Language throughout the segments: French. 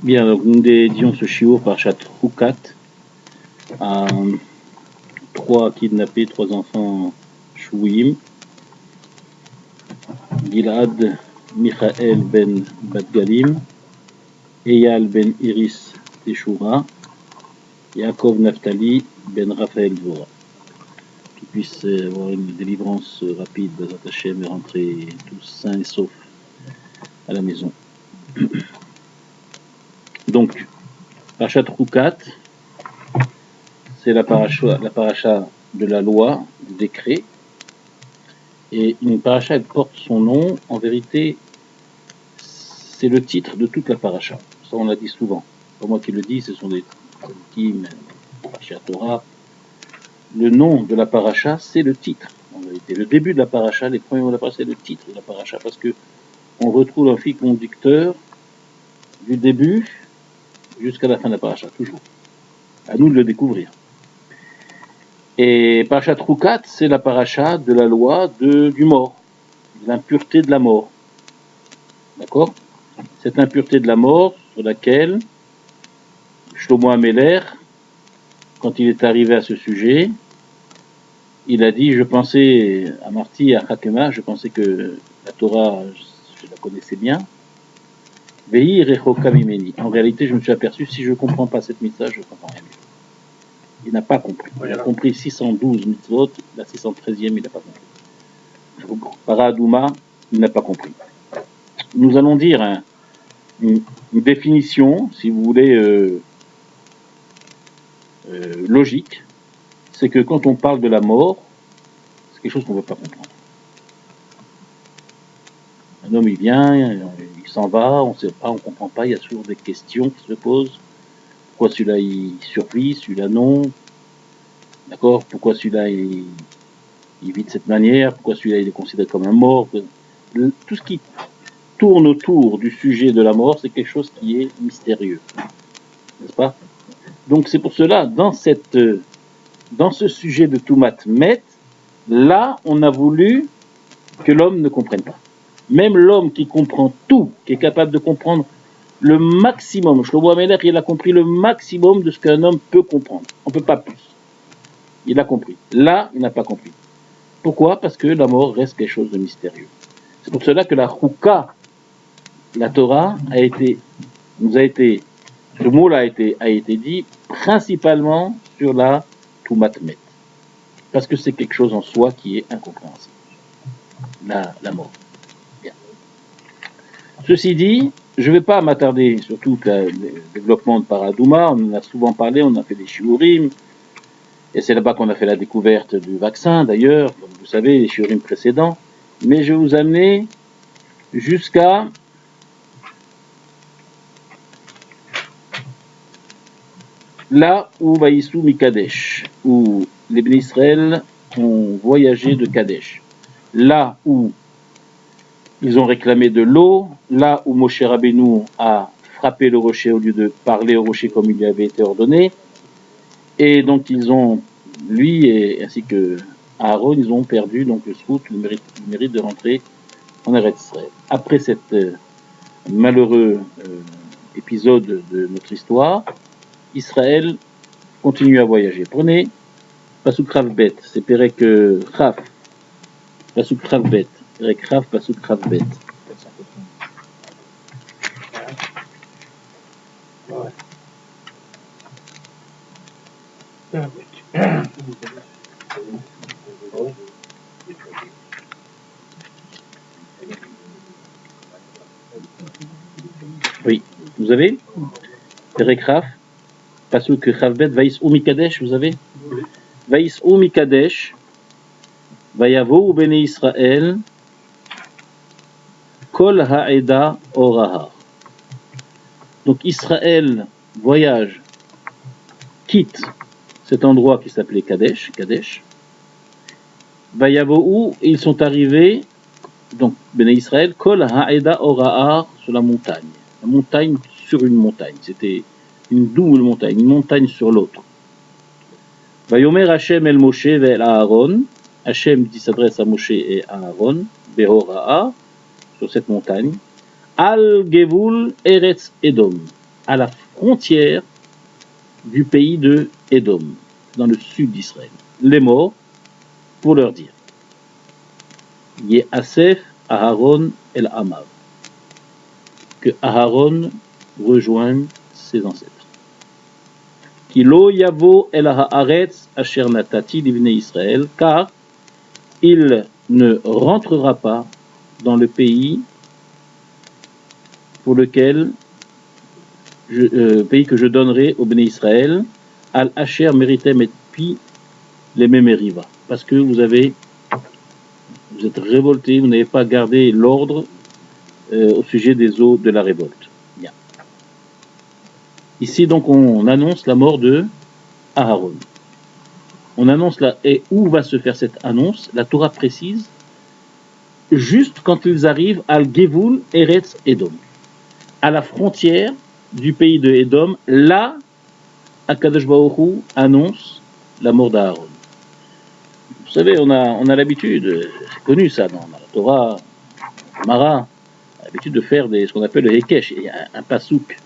Bien, donc nous dédions ce shiur par Parashat Hukat à 3 kidnappés, 3 enfants Shouim, Gilad Michael ben Bat-Galim, Eyal ben Iris Teshura, Yaakov Naftali ben Raphaël Dvora. Qu'ils puissent avoir une délivrance rapide, Bezat Hashem, et rentrer tous sains et saufs à la maison. Donc, Parashat Hukat, c'est la paracha de la loi, du décret. Et une paracha, elle porte son nom. En vérité, c'est le titre de toute la paracha. Ça, on l'a dit souvent. Pas moi qui le dis, ce sont des tzadikim, Parashat Torah. Le nom de la paracha, c'est le titre. En vérité, le début de la paracha, les premiers mots de la paracha, c'est le titre de la paracha, parce que on retrouve un fil conducteur du début jusqu'à la fin de la paracha, toujours. À nous de le découvrir. Et Parashat Hukat, c'est la paracha de la loi du mort, de l'impureté de la mort. D'accord? Cette impureté de la mort sur laquelle Shlomo HaMelech, quand il est arrivé à ce sujet, il a dit, je pensais, à Marty et à Hakema, je pensais que la Torah, je la connaissais bien. Vehi rechoka mimeni. En réalité, je me suis aperçu, si je ne comprends pas cette mitzvah, je ne comprends rien. Il n'a pas compris. Il a compris 612 mitzvot, la 613e, il n'a pas compris. Paradouma, il n'a pas compris. Nous allons dire une définition, si vous voulez, logique. C'est que quand on parle de la mort, c'est quelque chose qu'on ne peut pas comprendre. Un homme, il vient, il s'en va, on ne sait pas, on ne comprend pas, il y a toujours des questions qui se posent. Pourquoi celui-là, il survit, celui-là, non? D'accord? Pourquoi celui-là, il vit de cette manière? Pourquoi celui-là, il est considéré comme un mort? Tout ce qui tourne autour du sujet de la mort, c'est quelque chose qui est mystérieux. N'est-ce pas? Donc, c'est pour cela, dans ce sujet de Tumat Met, là, on a voulu que l'homme ne comprenne pas. Même l'homme qui comprend tout, qui est capable de comprendre le maximum, Shlomo HaMelech, il a compris le maximum de ce qu'un homme peut comprendre. On ne peut pas plus. Il a compris. Là, il n'a pas compris. Pourquoi? Parce que la mort reste quelque chose de mystérieux. C'est pour cela que la Chouka, la Torah, ce mot-là a été dit principalement sur la Tumat Met. Parce que c'est quelque chose en soi qui est incompréhensible. La mort. Bien. Ceci dit, je ne vais pas m'attarder sur tout le développement de Paradouma. On en a souvent parlé, on a fait des shiurim. Et c'est là-bas qu'on a fait la découverte du vaccin, d'ailleurs, comme vous savez, les shiurim précédents. Mais je vais vous amener jusqu'à là où Vaïsou Mikadesh, où les Bnei Israël ont voyagé de Kadesh. Là où ils ont réclamé de l'eau, là où Moshe Rabbeinu a frappé le rocher au lieu de parler au rocher comme il lui avait été ordonné. Et donc ils ont, lui et ainsi que Aaron, ils ont perdu donc le srout, le mérite de rentrer en Eretz Israël. Après cet malheureux épisode de notre histoire, Israël continue à voyager. Prenez Pasuk Rav Bet, c'est Perek Chaf, Pasuk Rav Bet, Perek Chaf, Pasuk Rav Bet. Oui, vous avez Perek Chaf, Pasuk Rav Bet, Vaïs ou Mikadesh, vous avez Vaïs ou Mikadesh, Vayavo ou Bene Israël, Kol Ha'eda Oraha. Donc Israël voyage, quitte cet endroit qui s'appelait Kadesh. Vayavo, ils sont arrivés, donc Bene Israël, Kol Ha'eda Oraha, sur la montagne sur une montagne. C'était une double montagne, une montagne sur l'autre. Vayomer Hashem el Moshe ve'el Aaron. Hashem s'adresse à Moshe et à Aaron, Behora'a, sur cette montagne. Al Gevul Eretz Edom, à la frontière du pays de Edom, dans le sud d'Israël. Les morts, pour leur dire Ye'asef Aharon El Amav, que Aharon rejoigne ses ancêtres. Kilo Yavo El Haaretz Asher Natati Livnei Israël, car il ne rentrera pas dans le pays pour lequel pays que je donnerai au Béné Israël, Al Asher Meritem et Pi les Memeriva, parce que vous êtes révoltés, vous n'avez pas gardé l'ordre au sujet des eaux de la révolte. Bien. Ici donc on annonce la mort de Aharon. On annonce et où va se faire cette annonce? La Torah précise juste quand ils arrivent à Gevul Eretz Edom, à la frontière du pays de Edom. Là, Akadosh Baruch Hu annonce la mort d'Aaron. Vous savez, on a l'habitude, c'est connu ça dans la Torah, Mara, l'habitude de faire ce qu'on appelle le Hekesh, il y a un pasouk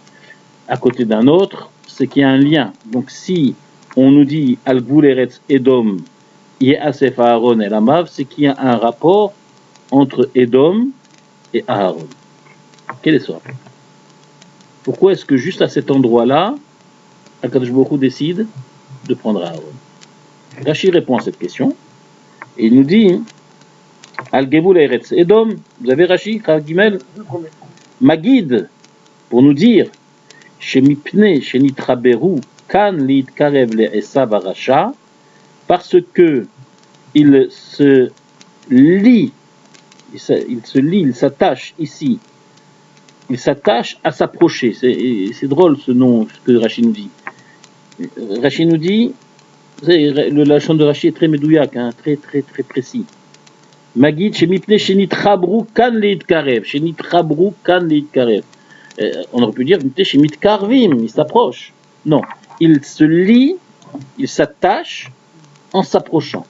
à côté d'un autre, c'est qu'il y a un lien. Donc si on nous dit Al Gvul Eretz Edom, Ye'asef Aaron El Amav, c'est qu'il y a un rapport entre Edom et Aaron. Quel est ce rapport? Pourquoi est-ce que juste à cet endroit-là, Akadosh Baruch Hu décide de prendre Aaron? Rashi répond à cette question et il nous dit Al Gevul Eretz Edom, vous avez Rashi, Gimel, Magid, pour nous dire Shemipne Shenitraberu Kan Liitkarev le Esav Arasha, parce que il se lie, il s'attache ici, il s'attache à s'approcher. C'est drôle ce nom, ce que Rashi nous dit. Rashi nous dit, le lachon de Rashi est très médouillac, hein, très précis. Magid Shemipne Shenitraberu Kan Liitkarev, Shenitraberu Kan Liitkarev. On aurait pu dire Shemit Karvim, il s'approche. Non, il se lie, il s'attache en s'approchant.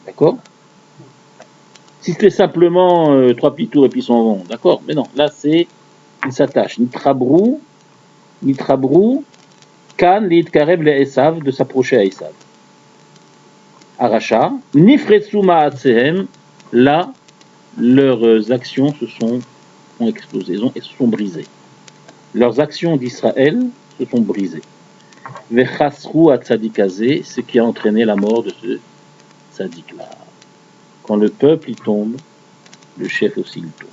D'accord? Si c'était simplement 3 petits tours et puis ils s'en vont, d'accord? Mais non, là c'est, il s'attache. Nitrabrou, Kan Liitkarev le Esav, de s'approcher à Esav. Aracha, Nifretsu Ma'atsehem, là, leurs actions ont explosé, et se sont brisées. Leurs actions d'Israël se sont brisées. Vechasru Atzadikazé, ce qui a entraîné la mort de ce tzaddik-là. Quand le peuple y tombe, le chef aussi il tombe.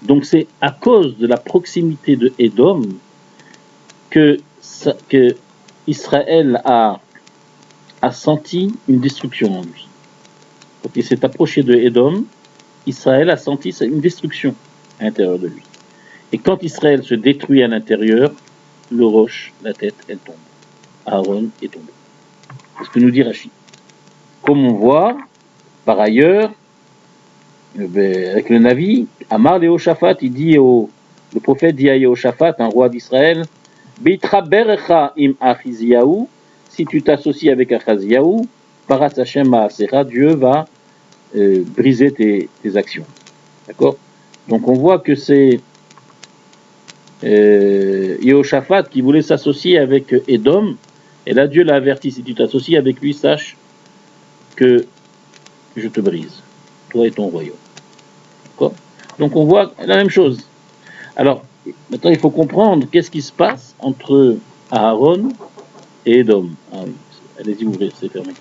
Donc c'est à cause de la proximité de Édom que Israël a senti une destruction en lui. Quand il s'est approché de Édom, Israël a senti une destruction à l'intérieur de lui. Et quand Israël se détruit à l'intérieur, le roche, la tête, elle tombe. Aaron est tombé. C'est ce que nous dit Rashi. Comme on voit, par ailleurs, avec le Navi, Amar Yehoshaphat, il dit le prophète dit à Yehoshaphat, un roi d'Israël, Bitraberecha im Achiziyahu, si tu t'associes avec Achaziyahu, Paras Hashem Ma'asera, Dieu va briser tes actions. D'accord? Donc on voit que c'est Yehoshaphat qui voulait s'associer avec Édom, et là Dieu l'a averti, si tu t'associes avec lui, sache que je te brise, toi et ton royaume. D'accord? Donc on voit la même chose. Alors, maintenant il faut comprendre qu'est-ce qui se passe entre Aaron et Édom. Ah oui, allez-y, ouvrez, c'est fermé.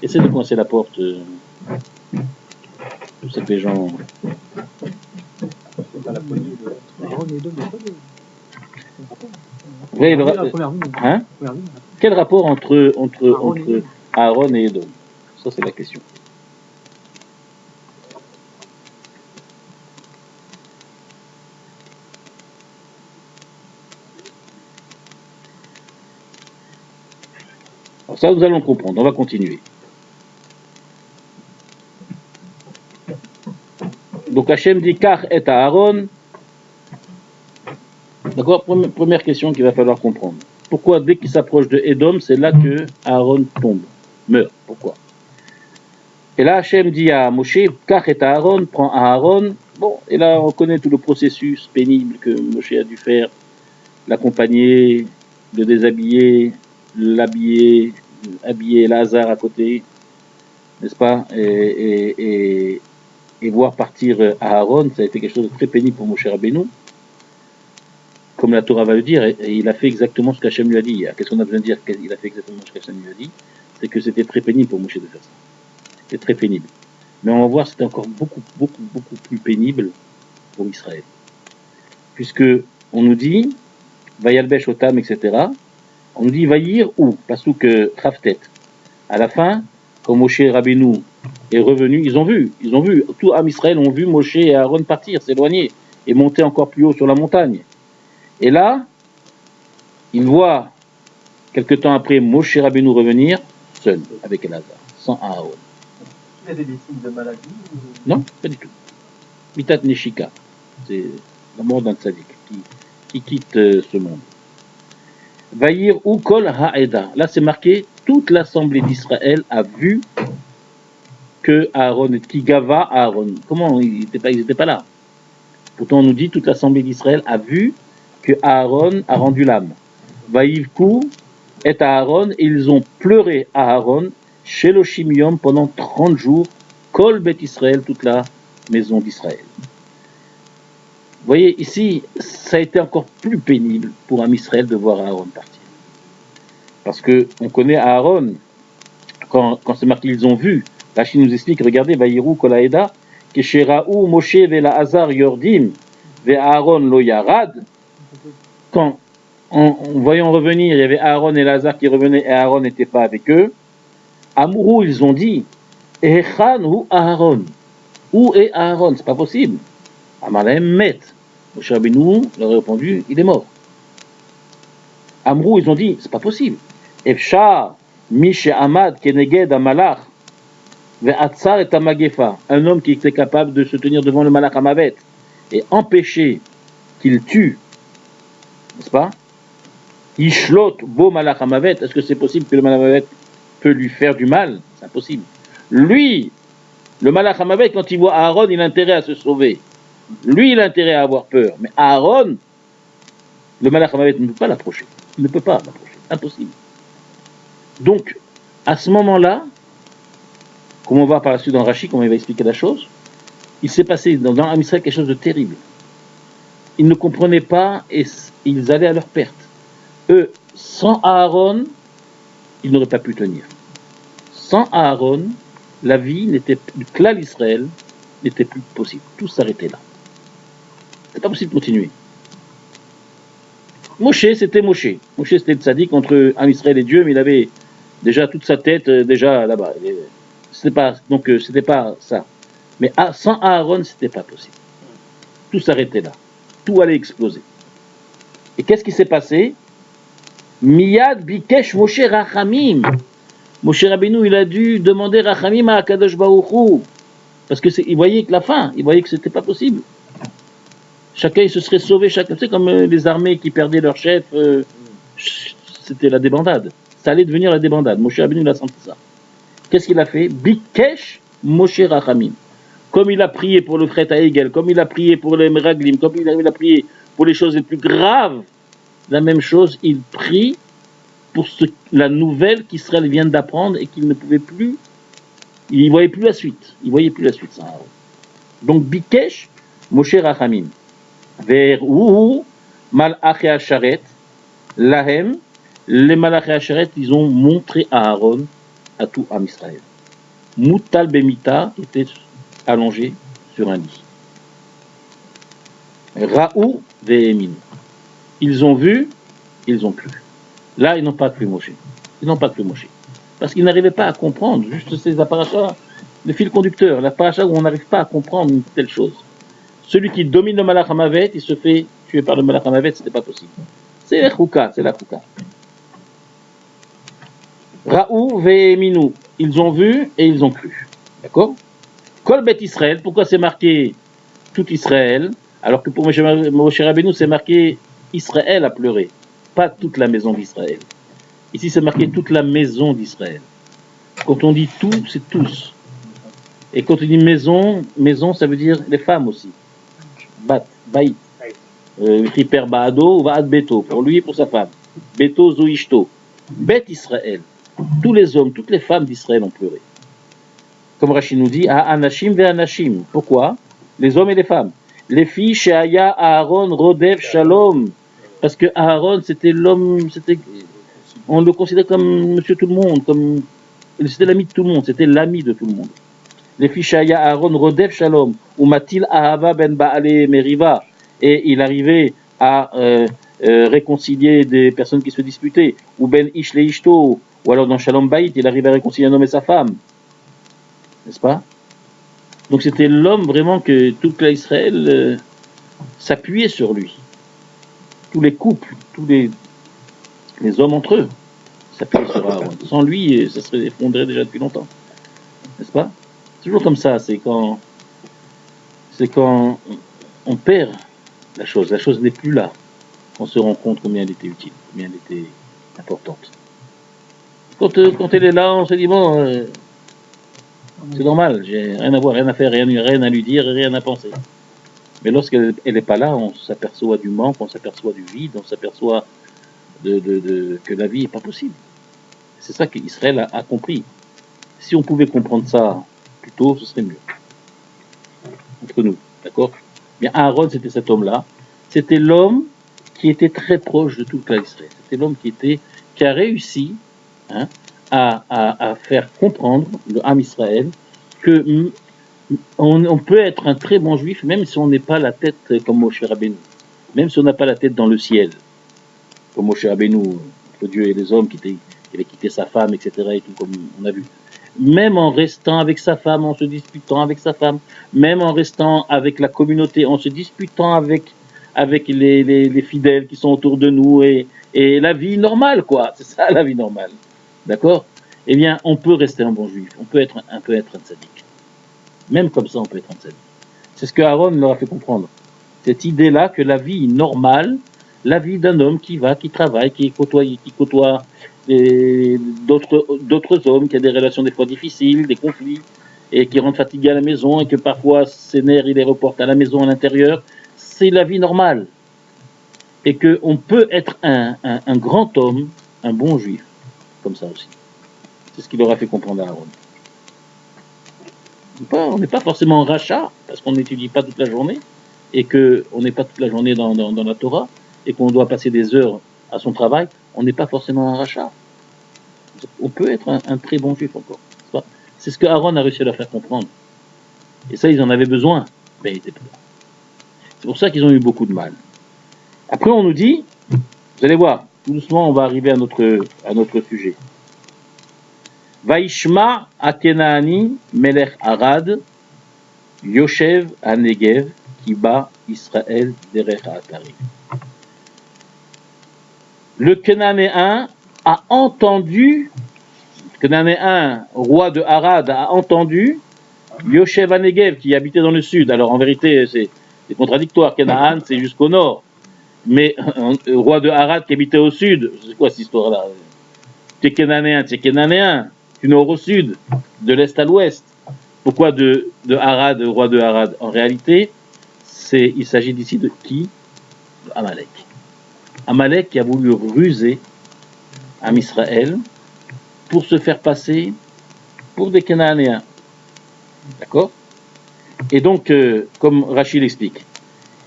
Essayez de coincer la porte. Je sais que les gens... Oui, hein? Quel rapport entre Aaron et Édom? Ça, c'est la question. Alors ça, nous allons comprendre. On va continuer. Donc Hachem dit Kar et Aaron. D'accord? Première question qu'il va falloir comprendre. Pourquoi dès qu'il s'approche de Édom, c'est là que Aaron tombe, meurt? Pourquoi? Et là Hachem dit à Moshe, Kar et Aaron, prends Aaron, Bon, et là, on connaît tout le processus pénible que Moshe a dû faire, l'accompagner, le déshabiller, l'habiller, habiller Lazare à côté, n'est-ce pas, et voir partir Aaron, ça a été quelque chose de très pénible pour Moshe Rabbeinu, comme la Torah va le dire, et il a fait exactement ce qu'Hachem lui a dit. Qu'est-ce qu'on a besoin de dire qu'il a fait exactement ce qu'Hachem lui a dit? C'est que c'était très pénible pour Moshe de faire ça. C'était très pénible. Mais on va voir, c'était encore beaucoup plus pénible pour Israël. Puisque on nous dit, Vayalbesh Otam, etc. On nous dit, Vayir ou, Pasuk Khaftet. À la fin, quand Moshe Rabbeinu est revenu, ils ont vu, tout Am Israël ont vu Moshe et Aaron partir, s'éloigner, et monter encore plus haut sur la montagne. Et là, ils voient, quelque temps après, Moshe Rabbeinu revenir, seul, avec Elazar, sans Aaron. Il y avait des signes de maladie Non, pas du tout. Mitat Neshika, c'est la mort d'un tzaddik qui quitte ce monde. Vayir ou kol ha'eda. Là, c'est marqué, toute l'assemblée d'Israël a vu que Aaron, qui gava Aaron. Comment ils n'étaient pas là. Pourtant, on nous dit, toute l'assemblée d'Israël a vu que Aaron a rendu l'âme. Vayivku et Aaron, et ils ont pleuré à Aaron, chez le Shimium, pendant 30 jours, Kol Bet Israël, toute la maison d'Israël. Vous voyez, ici, ça a été encore plus pénible pour un Israël de voir Aaron partir. Parce que on connaît Aaron, quand c'est marqué, ils ont vu. Rachid nous explique, regardez, Vayiru Kol Haeda, Kesheraou Moshe Vela Hazar Yordim, Ve Aaron Lo Yarad. Quand, en voyant revenir, il y avait Aaron et Lazare qui revenaient et Aaron n'était pas avec eux. Amourou, ils ont dit, Echan ou Aaron. Où est Aaron? C'est pas possible. Amalem met. Moshe Rabbeinu leur a répondu, il est mort. Amrou, ils ont dit, c'est pas possible. Efshar, Mish Amad, Keneged, Amalach, Ve'atzar et Amagefa. Un homme qui était capable de se tenir devant le Malach Amavet et empêcher qu'il tue, n'est-ce pas? Ishlot, beau Malach Amavet. Est-ce que c'est possible que le Malach Amavet peut lui faire du mal? C'est impossible. Lui, le Malach Amavet, quand il voit Aaron, il a intérêt à se sauver. Lui, il a intérêt à avoir peur. Mais Aaron, le Malach Amavet ne peut pas l'approcher. Il ne peut pas l'approcher. Impossible. Donc, à ce moment-là, comme on va par la suite dans Rashi, comment il va expliquer la chose, il s'est passé dans Am Israël quelque chose de terrible. Ils ne comprenaient pas et ils allaient à leur perte. Eux, sans Aaron, ils n'auraient pas pu tenir. Sans Aaron, la vie n'était plus, là l'Israël n'était plus possible. Tout s'arrêtait là. C'est pas possible de continuer. Moshe, c'était Moshe. Moshe, c'était le tzaddik entre Am Israël et Dieu, mais il avait déjà toute sa tête déjà là-bas. C'était pas ça. Mais sans Aaron, c'était pas possible. Tout s'arrêtait là. Tout allait exploser. Et qu'est-ce qui s'est passé? Miyad bikesh Moshe rachamim. Moshe Rabbeinu, il a dû demander rachamim à Akadosh Baruch Hu. Parce qu'il voyait que la fin, il voyait que c'était pas possible. Chacun il se serait sauvé, chacun. C'est comme les armées qui perdaient leur chef, c'était la débandade. Ça allait devenir la débandade. Moshe Rabbeinu, il a senti ça. Qu'est-ce qu'il a fait? Bikesh Moshe Rachamim. Comme il a prié pour le Fret Haegel, comme il a prié pour les Meraglim, comme il a prié pour les choses les plus graves, la même chose, il prie pour la nouvelle qu'Israël vient d'apprendre et qu'il ne pouvait plus, il ne voyait plus la suite. Il ne voyait plus la suite, ça. Donc, Bikesh Moshe Rachamim. Vers Uhu Malach Asharet, Lahem, les Malach Asharet, ils ont montré à Aaron, à tout Am Israël. Moutal Bemita était allongé sur un lit. Raou Vehemin. Ils ont vu, ils ont cru. Là, ils n'ont pas cru Moshe. Ils n'ont pas cru Moshe. Parce qu'ils n'arrivaient pas à comprendre, juste ces parachas, le fil conducteur, la paracha où on n'arrive pas à comprendre une telle chose. Celui qui domine le Malach Hamavet, il se fait tuer par le Malach Hamavet, c'était pas possible. C'est la chouka, c'est la chouka. Raou Veheminu, ils ont vu et ils ont cru. D'accord? Kol Bet Israël, pourquoi c'est marqué tout Israël, alors que pour Moshe Rabbeinu, c'est marqué Israël a pleuré, pas toute la maison d'Israël. Ici, c'est marqué toute la maison d'Israël. Quand on dit tout, c'est tous. Et quand on dit maison, maison, ça veut dire les femmes aussi. Bat, Baït. Riper Baado, Vaad Beto, pour lui et pour sa femme. Beto Zoishto. Bet Israël. Tous les hommes, toutes les femmes d'Israël ont pleuré. Comme Rachid nous dit, à Anashim ve Anashim. Pourquoi? Les hommes et les femmes. Les filles, Sheaya, Aaron, Rodev, Shalom. Parce que Aaron, c'était l'homme, on le considérait comme monsieur tout le monde, c'était l'ami de tout le monde, c'était l'ami de tout le monde. Les filles Sheaya, Aaron, Rodev, Shalom. Ou Matil, Ahava, Ben Baale, Meriva. Et il arrivait à réconcilier des personnes qui se disputaient. Ou Ben Ish le Ishto. Ou alors dans Shalom Baït, il arrivait à réconcilier un homme et sa femme. N'est-ce pas? Donc c'était l'homme vraiment que tout l'Israël s'appuyait sur lui. Tous les couples, tous les hommes entre eux s'appuyaient sur Aaron. Sans lui, ça serait effondré déjà depuis longtemps. N'est-ce pas? C'est toujours comme ça, c'est quand on perd la chose n'est plus là, on se rend compte combien elle était utile, combien elle était importante. Quand elle est là, on se dit bon, c'est normal, j'ai rien à voir, rien à faire, rien à lui dire, rien à penser. Mais lorsqu'elle n'est pas là, on s'aperçoit du manque, on s'aperçoit du vide, on s'aperçoit que la vie n'est pas possible. C'est ça qu'Israël a compris. Si on pouvait comprendre ça plus tôt, ce serait mieux. Entre nous, d'accord? Bien, Aaron, c'était cet homme-là. C'était l'homme qui était très proche de tout l'Israël. C'était l'homme qui a réussi à faire comprendre le Ham Israël que on peut être un très bon juif même si on n'est pas la tête comme Moshe Rabbeinu, même si on n'a pas la tête dans le ciel, comme Moshe Rabbeinu, entre Dieu et les hommes, qui avait quitté sa femme, etc. et tout, comme on a vu. Même en restant avec sa femme, en se disputant avec sa femme, même en restant avec la communauté, en se disputant avec les fidèles qui sont autour de nous et la vie normale, quoi. C'est ça la vie normale. D'accord? Eh bien, on peut rester un bon juif, on peut être un tzaddik. Même comme ça, on peut être un tzaddik. C'est ce que Aaron leur a fait comprendre. Cette idée-là que la vie normale, la vie d'un homme qui travaille, qui côtoie d'autres hommes, qui a des relations des fois difficiles, des conflits, et qui rentre fatigué à la maison, et que parfois ses nerfs, il les reporte à la maison, à l'intérieur, c'est la vie normale. Et qu'on peut être un grand homme, un bon juif, comme ça aussi. C'est ce qu'il leur a fait comprendre à Aaron. On n'est pas forcément rachat, parce qu'on n'étudie pas toute la journée, et qu'on n'est pas toute la journée dans la Torah, et qu'on doit passer des heures à son travail, on n'est pas forcément un rachat. On peut être un très bon juif encore. C'est ce que Aaron a réussi à leur faire comprendre. Et ça, ils en avaient besoin, mais ils étaient plus là. C'est pour ça qu'ils ont eu beaucoup de mal. Après, on nous dit, vous allez voir, tout doucement, on va arriver à notre sujet. Vaishma Akenaani Melech Arad Yoshev Anegev Kiba Israël Derech Atari. Le Cananéen a entendu, Cananéen, roi de Arad, a entendu Yoshev Anegev qui habitait dans le sud. Alors en vérité, c'est contradictoire. Canaan, c'est jusqu'au nord. Mais roi de Arad qui habitait au sud, c'est quoi cette histoire-là? Tu es Cananéen, du nord au sud, de l'est à l'ouest. Pourquoi de Arad, roi de Arad? En réalité, il s'agit d'ici de qui? De Amalek. Amalek qui a voulu ruser Am Israël pour se faire passer pour des Cananéens. D'accord? Et donc, comme Rachid l'explique.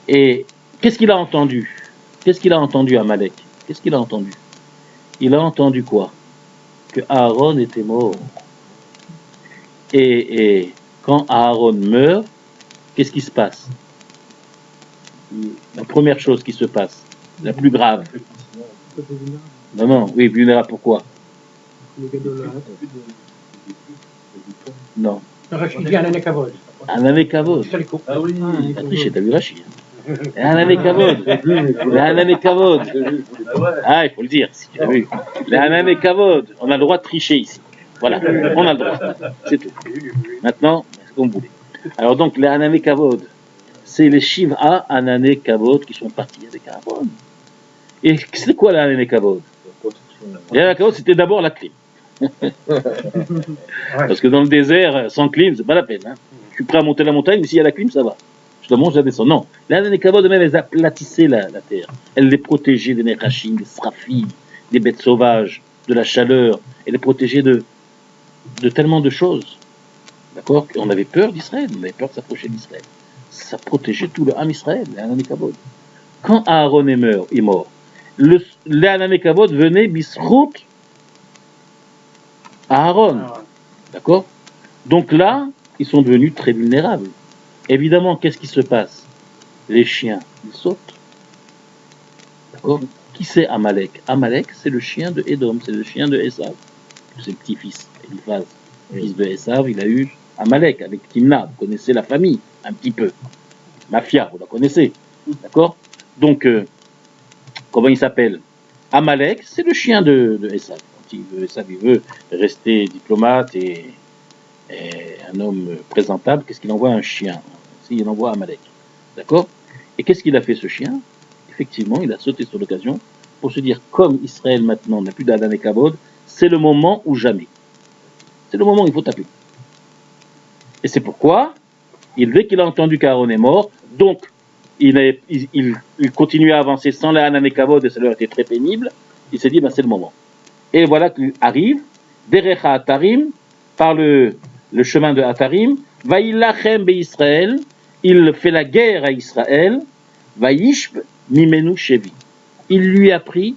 Et qu'est-ce qu'il a entendu? Qu'est-ce qu'il a entendu, Amalek? Qu'est-ce qu'il a entendu? Il a entendu quoi? Que Aaron était mort. Et quand Aaron meurt, qu'est-ce qui se passe? La première chose qui se passe, la plus grave. Non, oui, vulnérable, pourquoi? Non. Il dit Anané Kavod. Anané Kavod. Ah oui, T'as triché, t'as vu Rachid. Anané Kavod. Anané Kavod. Ah, il faut le dire, si tu as vu. Anané Kavod. On a le droit de tricher ici. Voilà, on a le droit. C'est tout. Maintenant, c'est comme vous voulez. Alors donc, les Anané Kavod, c'est les Shiva Anané Kavod qui sont partis avec Aaron. Et c'est quoi les Anané Kavod? Les Anané Kavod, c'était d'abord la clim. Parce que dans le désert, sans clim, c'est pas la peine. Hein. Je suis prêt à monter la montagne, mais s'il y a la clim, ça va. je la mange, je la descends. Non, les Ananekavod, même, elles aplatissaient la terre. Elles les protégeaient des Nerachim, des Srafim, des bêtes sauvages, de la chaleur. Elles les protégeaient de tellement de choses. D'accord? On avait peur d'Israël, on avait peur de s'approcher d'Israël. Ça protégeait tout le Ham Israël, les Ananekavod. Quand Aaron est mort, les Ananekavod venaient bisrout à Aaron. D'accord? Donc là, ils sont devenus très vulnérables. Évidemment, qu'est-ce qui se passe? Les chiens, ils sautent. D'accord? Qui c'est Amalek? Amalek, c'est le chien de Édom, c'est le chien de Esav. C'est le petit-fils, Eliphaz, fils de Esav, il a eu Amalek avec Timna. Vous connaissez la famille, un petit peu. Mafia, vous la connaissez. D'accord? Donc, comment il s'appelle? Amalek, c'est le chien de Esav. Esav, il veut rester diplomate et un homme présentable, qu'est-ce qu'il envoie? Un chien. Il envoie Amalek. D'accord? Et qu'est-ce qu'il a fait, ce chien? Effectivement, il a sauté sur l'occasion pour se dire, comme Israël maintenant n'a plus d'Ananekavod, c'est le moment ou jamais. C'est le moment où il faut taper. Et c'est pourquoi, dès qu'il a entendu qu'Aaron est mort, donc il continuait à avancer sans la Ananekavod et ça leur était très pénible, il s'est dit, ben, c'est le moment. Et voilà qu'il arrive, Derech Atarim, par le chemin de Atarim, Vaïlachem Israël, il fait la guerre à Israël, Vaïshb Mimenu Shevi. Il lui a pris,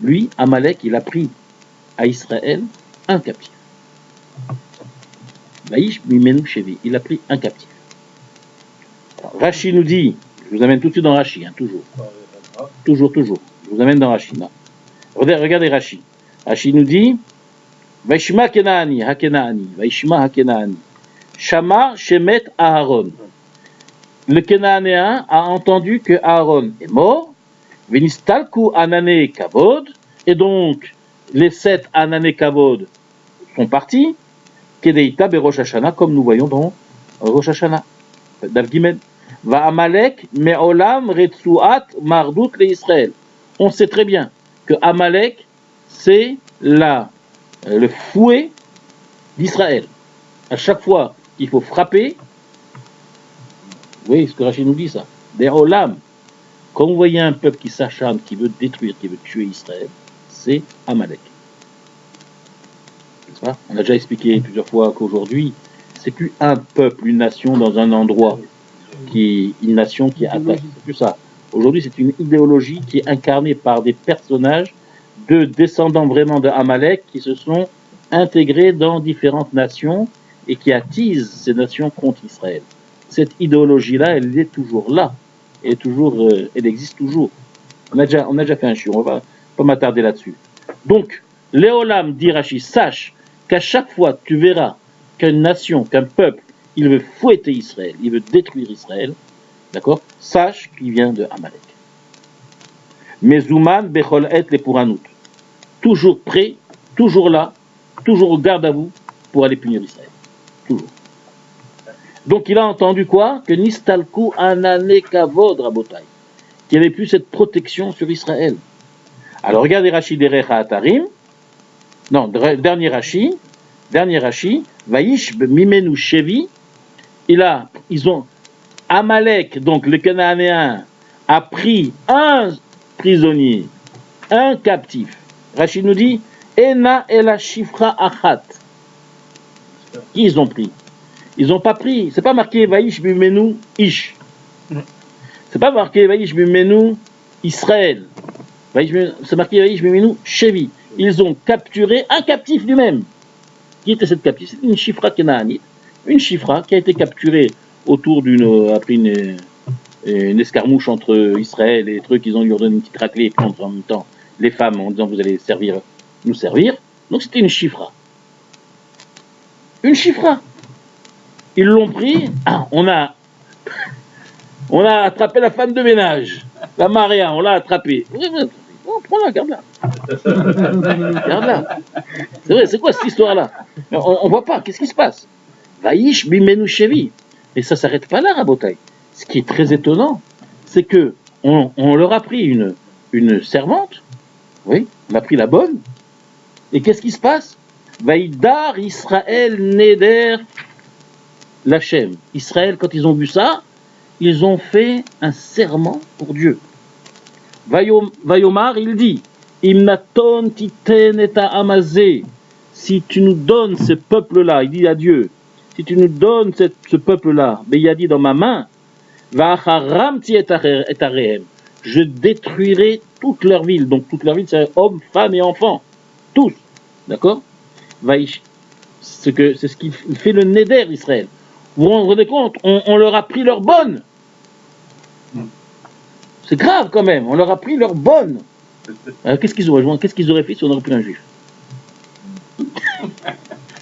lui, Amalek, il a pris à Israël un captif. Vaïshb Mimenu Shevi, il a pris un captif. Alors, Rashi nous dit, je vous amène tout de suite dans Rashi, hein, toujours. Toujours. Je vous amène dans Rashi. Non. Regardez Rashi. Rashi nous dit, Vaishma Kenaani, Hakenaani, Vaishma Hakenaani. Shama Shemet Aaron. Le Kénanéen a entendu que Aaron est mort, Venistalku Anane Kavod, et donc les 7 Anane Kavod sont partis, Kedeita be Rosh Hashanah, comme nous voyons dans Rosh Hashanah. Dav Gimel. Va Amalek me'olam retsuat mardut le Israël. On sait très bien que Amalek, c'est le fouet d'Israël. À chaque fois qu'il faut frapper, oui, ce que Rachid nous dit, ça. Des Olam. Quand vous voyez un peuple qui s'acharne, qui veut détruire, qui veut tuer Israël, c'est Amalek. N'est-ce pas? On a déjà expliqué plusieurs fois qu'aujourd'hui, c'est plus un peuple, une nation dans un endroit, une nation qui attaque. C'est plus ça. Aujourd'hui, c'est une idéologie qui est incarnée par des personnages de descendants vraiment de Amalek qui se sont intégrés dans différentes nations et qui attisent ces nations contre Israël. Cette idéologie-là, elle est toujours là. Elle existe toujours. On a déjà fait un chiot, on va pas m'attarder là-dessus. Donc, Léolam dit Rashi, sache qu'à chaque fois tu verras qu'une nation, qu'un peuple, il veut fouetter Israël, il veut détruire Israël, d'accord? Sache qu'il vient de Amalek. Mezuman bechol et le puranut. Toujours prêt, toujours là, toujours au garde à vous pour aller punir Israël. Toujours. Donc il a entendu quoi? Que Nistalku Anane Kavod Rabotai. Qu'il n'y avait plus cette protection sur Israël. Alors regardez Rashi Derech Atarim. Non, dernier Rashi, Vaïsh Mimenu Shevi. Ils ont Amalek, donc le Cananéen, a pris un prisonnier, un captif. Rashi nous dit Ena Ela Shifra Achat. Qui ils ont pris? Ils n'ont pas pris, c'est pas marqué Vaïsh Mimenu Ish. C'est pas marqué Vaïsh Mimenu Israël. C'est marqué Vaïsh Mimenu Shevi. Ils ont capturé un captif lui-même. Qui était cette captive? C'était une chifra kénaanite. Une chifra qui a été capturée après une escarmouche entre Israël et les trucs. Ils ont lui ordonné une petite raclée et puis en même temps les femmes en disant vous allez nous servir. Donc c'était une chifra. Une chifra. Ils l'ont pris. Ah, on a attrapé la femme de ménage. La Maria, on l'a attrapée. Oh, prends-la, garde-la. Garde-la. C'est vrai, c'est quoi cette histoire-là? On voit pas, qu'est-ce qui se passe? Vaïsh bimenu shevi. Et ça s'arrête pas là, Rabotai. Ce qui est très étonnant, c'est que on leur a pris une servante. Oui, on a pris la bonne. Et qu'est-ce qui se passe? Vaïdar Israël neder Lachem. Israël, quand ils ont vu ça, ils ont fait un serment pour Dieu. Vayomar, il dit, Imnaton titen et amazé, si tu nous donnes ce peuple-là, il dit à Dieu, si tu nous donnes ce peuple-là, Beyadi dans ma main, Vacharamti et arehem, je détruirai toute leur ville. Donc toute leur ville, c'est hommes, femmes et enfants. Tous. D'accord? C'est ce qui fait le Néder d'Israël. Vous vous rendez compte? On leur a pris leur bonne. C'est grave quand même. On leur a pris leur bonne. Alors, qu'est-ce qu'ils auraient fait si on aurait pris un juif?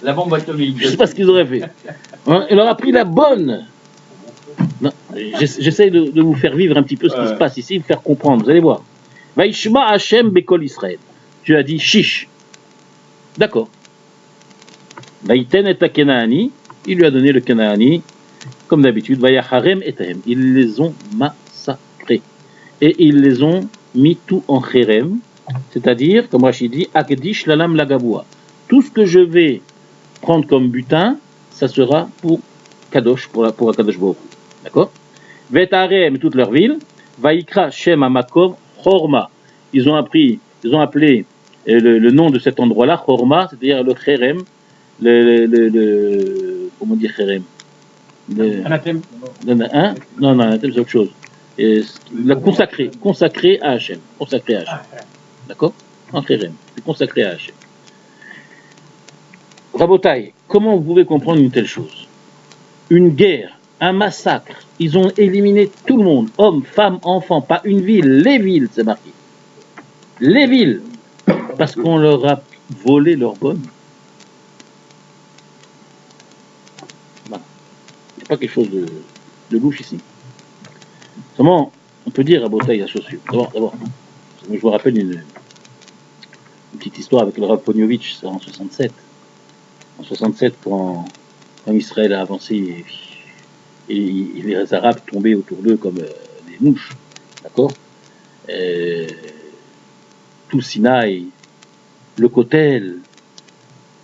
La bombe atomique. Je ne sais pas ce qu'ils auraient fait. Hein? On leur a pris la bonne. J'essaie de vous faire vivre un petit peu ce qui se passe ici, vous faire comprendre. Vous allez voir. Vaishma Hashem Bekol Israël. Dieu a dit Chiche. D'accord. Vaïten et Kenaani. Il lui a donné le Kenaani. Comme d'habitude. Vayaharem et Tahem. Ils les ont massacrés. Et ils les ont mis tout en Kherem. C'est-à-dire, comme Rachid dit, Akdish Lalam Lagaboua. Tout ce que je vais prendre comme butin, ça sera pour Kadosh, pour Kadosh Baruch. D'accord? Vetarem, toute leur ville, Vaikra Shem Amakom Chorma. Ils ont appelé le nom de cet endroit-là, Chorma, c'est-à-dire le Kherem, comment dire Kherem? Anathème. Hein? Non, anathème c'est autre chose. Consacré à Hachem. D'accord? En Kherem, c'est consacré à Hachem. Rabotai, comment vous pouvez comprendre une telle chose? Une guerre, un massacre, ils ont éliminé tout le monde, hommes, femmes, enfants, pas une ville, les villes, c'est marqué. Les villes, parce qu'on leur a volé leur bonne. Voilà. Il n'y a pas quelque chose de louche ici. Seulement, on peut dire à Rabotai la chose suivante. D'abord, je me rappelle une petite histoire avec le Rav Poniovitch, c'est en 67. En 67, quand Israël a avancé et les Arabes tombaient autour d'eux comme des mouches, d'accord? Tout Sinaï, le Kotel,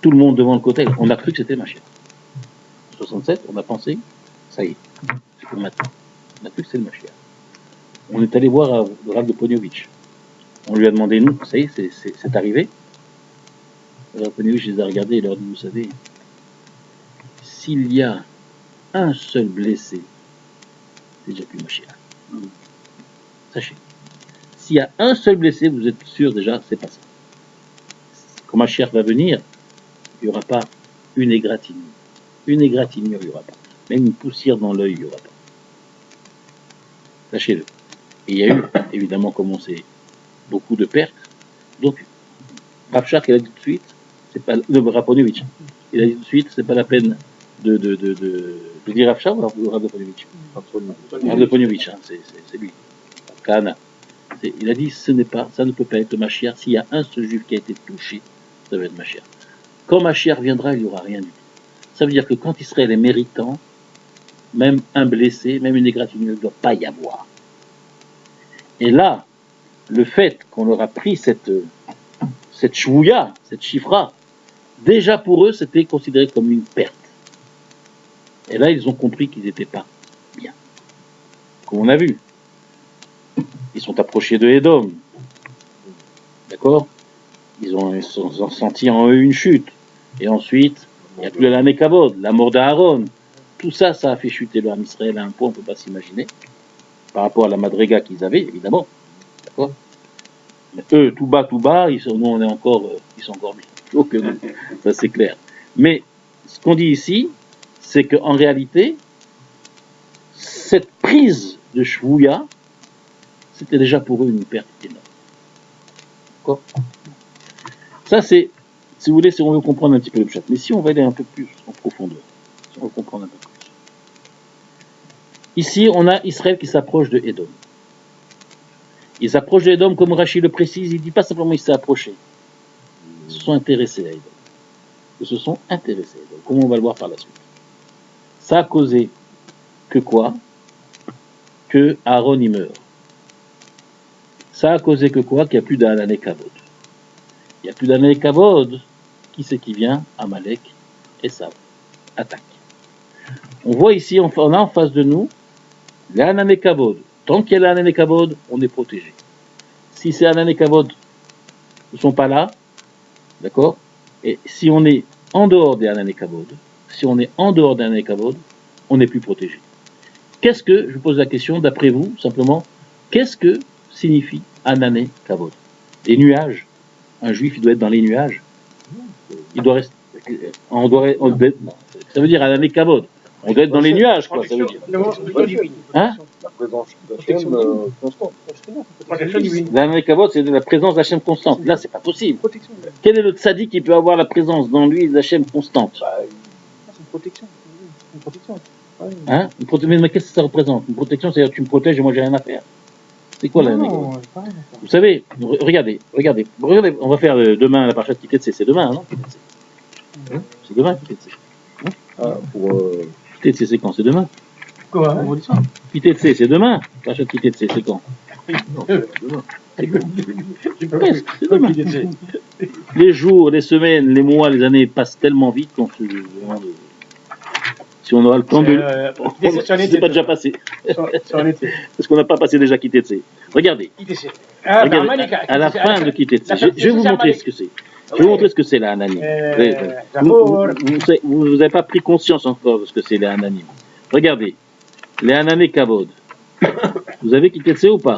tout le monde devant le Kotel, on a cru que c'était Mashiach. En 67, on a pensé, ça y est, c'est pour maintenant. On a cru que c'était le Mashiach. On est allé voir le Rav de Poniovitch. On lui a demandé, nous, ça y est, c'est arrivé. Le Rav Poniovitch les a regardés et leur dit, vous savez, s'il y a un seul blessé, c'est déjà plus Mashiach. Sachez, s'il y a un seul blessé, vous êtes sûr déjà, c'est pas ça. Quand Mashiach va venir, il n'y aura pas une égratignure. Une égratignure, il n'y aura pas. Même une poussière dans l'œil, il n'y aura pas. Sachez-le. Et il y a eu, évidemment, comme on sait, beaucoup de pertes. Donc, Rav Shach, il a dit tout de suite, c'est pas le Rav Poniovitch, il a dit tout de suite, c'est pas la peine de dire Rav Shach ou Rav de Poniovitch? Rav de Poniovitch, hein, c'est lui. Kahana. Il a dit, ça ne peut pas être Mashiach. S'il y a un seul juif qui a été touché, ça va être Mashiach. Quand Mashiach viendra, il n'y aura rien du tout. Ça veut dire que quand Israël est méritant, même un blessé, même une égratignure, il ne doit pas y avoir. Et là, le fait qu'on leur a pris cette chouïa, cette chifra, déjà pour eux, c'était considéré comme une perte. Et là, ils ont compris qu'ils n'étaient pas bien. Comme on a vu. Ils sont approchés de Édom. D'accord? Ils ont senti en eux une chute. Et ensuite, il n'y a plus la Nekavod, la mort d'Aaron. Tout ça, ça a fait chuter le Ham Israël à un point, on ne peut pas s'imaginer. Par rapport à la Madriga qu'ils avaient, évidemment. D'accord? Mais eux, tout bas, nous, on est encore, ils sont encore bien. Donc, ça, c'est clair. Mais, ce qu'on dit ici, c'est qu'en réalité, cette prise de Shvouya, c'était déjà pour eux une perte énorme. D'accord? Ça, c'est, si vous voulez, si on veut comprendre un petit peu le chat. Mais si on va aller un peu plus en profondeur, si on veut comprendre un peu plus. Ici, on a Israël qui s'approche de Édom. Ils s'approchent de Édom, comme Rachid le précise, il ne dit pas simplement qu'il s'est approché. Ils se sont intéressés à Édom. Ils se sont intéressés à Édom, comme on va le voir par la suite. Ça a causé que quoi? Que Aaron y meurt. Ça a causé que quoi? Qu'il n'y a plus d'Anané Kavod. Il n'y a plus d'Anané Kavod. Qui c'est qui vient? Amalek et Esav. Attaque. On voit ici, on a en face de nous Les Anané Kavod, tant qu'il y a les Anané Kavod, on est protégé. Si ces Anané Kavod ne sont pas là, d'accord, et si on est en dehors des Anané Kavod, on n'est plus protégé. Qu'est-ce que, je vous pose la question, d'après vous, simplement, qu'est-ce que signifie Anané Kavod? Les nuages. Un juif, il doit être dans les nuages. Il doit rester. Ça veut dire Anané Kavod. On doit être dans les nuages, quoi, ça veut dire. Hein? La présence d'Hachem constante. L'Anané Kavod, c'est la présence d'Hachem constante. Là, c'est pas possible. Quel est le tzaddik qui peut avoir la présence dans lui d'Hachem constante? C'est une protection. Hein? Mais qu'est-ce que ça représente? Une protection, c'est-à-dire tu me protèges et moi j'ai rien à faire. C'est quoi l'Anané Kavod? Vous savez, regardez, on va faire demain la parashat Kitetsé, c'est demain, non? C'est demain Kitetsé. Kitetsé, c'est quand? C'est demain. Quoi? Vendredi soir. Kitetsé, c'est demain. Parashat Kitetsé, c'est quand? C'est demain. Les jours, les semaines, les mois, les années passent tellement vite qu'on se demande si on aura le temps de... C'est pas déjà passé. Parce qu'on n'a pas passé déjà Kitetsé. Regardez. Regardez, à la fin de Kitetsé, je vais vous montrer ce que c'est. Je vais vous montrer ce que c'est la Ananim. Vous n'avez pas pris conscience encore de ce que c'est les Ananim. Regardez, les Anané Kavod. Vous avez Kitetsé ou pas?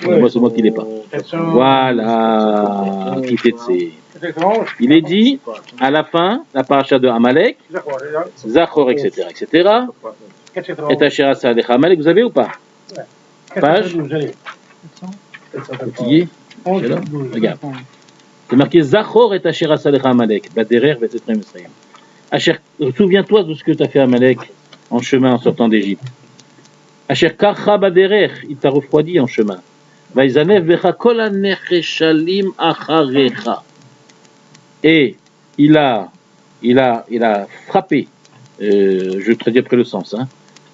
Moi, c'est moi qui ne l'ai pas. Voilà, Kitetsé. Il est dit, à la fin, la paracha de Amalek, Zachor, etc., etc., et Asher Asa Alech Amalek, vous avez ou pas? Page. Fatigué? Regarde. C'est marqué Zachor et Asher Asa Alech Amalek, Baderer, Vetetrem Israël. Asher, souviens-toi de ce que tu as fait à Amalek en chemin en sortant d'Égypte. Asher Karcha Baderer, il t'a refroidi en chemin. Vaizanev Vecha Kol HaNecheshalim Acharecha. Et il a frappé, je traduis après le sens, hein,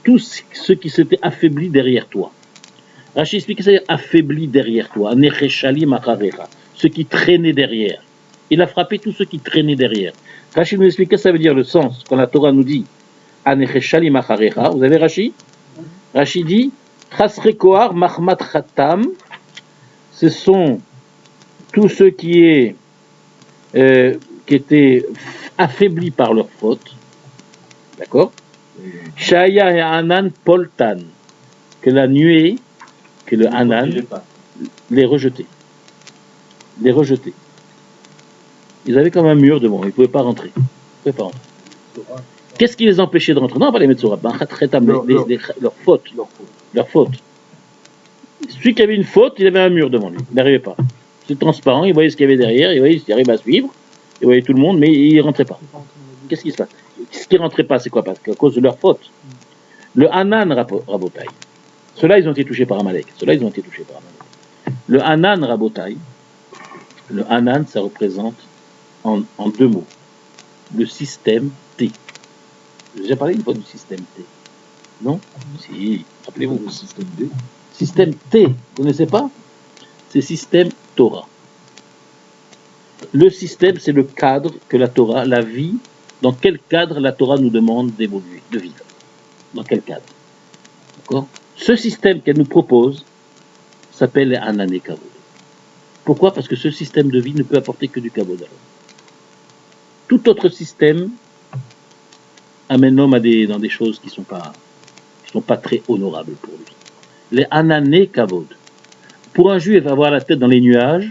tous ceux qui s'étaient affaiblis derrière toi. Rashi explique que c'est affaibli derrière toi, Necheshalim Acharecha, ceux qui traînaient derrière. Il a frappé tous ceux qui traînaient derrière. Rashi nous explique que ça veut dire le sens, quand la Torah nous dit Necheshalim Acharecha. Vous avez Rashi? Rashi dit Chasre Kohar Mahmat Khatam, ce sont tous ceux qui étaient affaiblis par leur faute, d'accord? Shaya et Hanan Poltan, que la nuée, que le Hanan les rejetait. Ils avaient comme un mur devant, ils ne pouvaient pas rentrer. Qu'est-ce qui les empêchait de rentrer? Non, pas les Metzorat, leur faute. Celui qui avait une faute, il avait un mur devant lui, il n'arrivait pas. C'est transparent, il voyait ce qu'il y avait derrière, il voyait s'il arrivait à suivre, il voyait tout le monde, mais il ne rentrait pas. Qu'est-ce qui se passe? Ce qui ne rentrait pas, c'est quoi? Parce qu'à cause de leur faute. Le Hanan Rabotai, ceux-là, ils ont été touchés par Amalek. Le Hanan Rabotai, le Hanan, ça représente en deux mots le système T. J'ai déjà parlé une fois du système T. Non? Si, rappelez-vous. Le système D. Système T, vous ne connaissez pas? C'est système Torah. Le système, c'est le cadre que la Torah, la vie, dans quel cadre la Torah nous demande d'évoluer, de vivre. Dans quel cadre? D'accord? Ce système qu'elle nous propose s'appelle Anané Kavod. Pourquoi? Parce que ce système de vie ne peut apporter que du Kavod. Tout autre système amène l'homme dans des choses qui sont pas très honorables pour lui. Les Anané Kavod. Pour un juif, avoir la tête dans les nuages,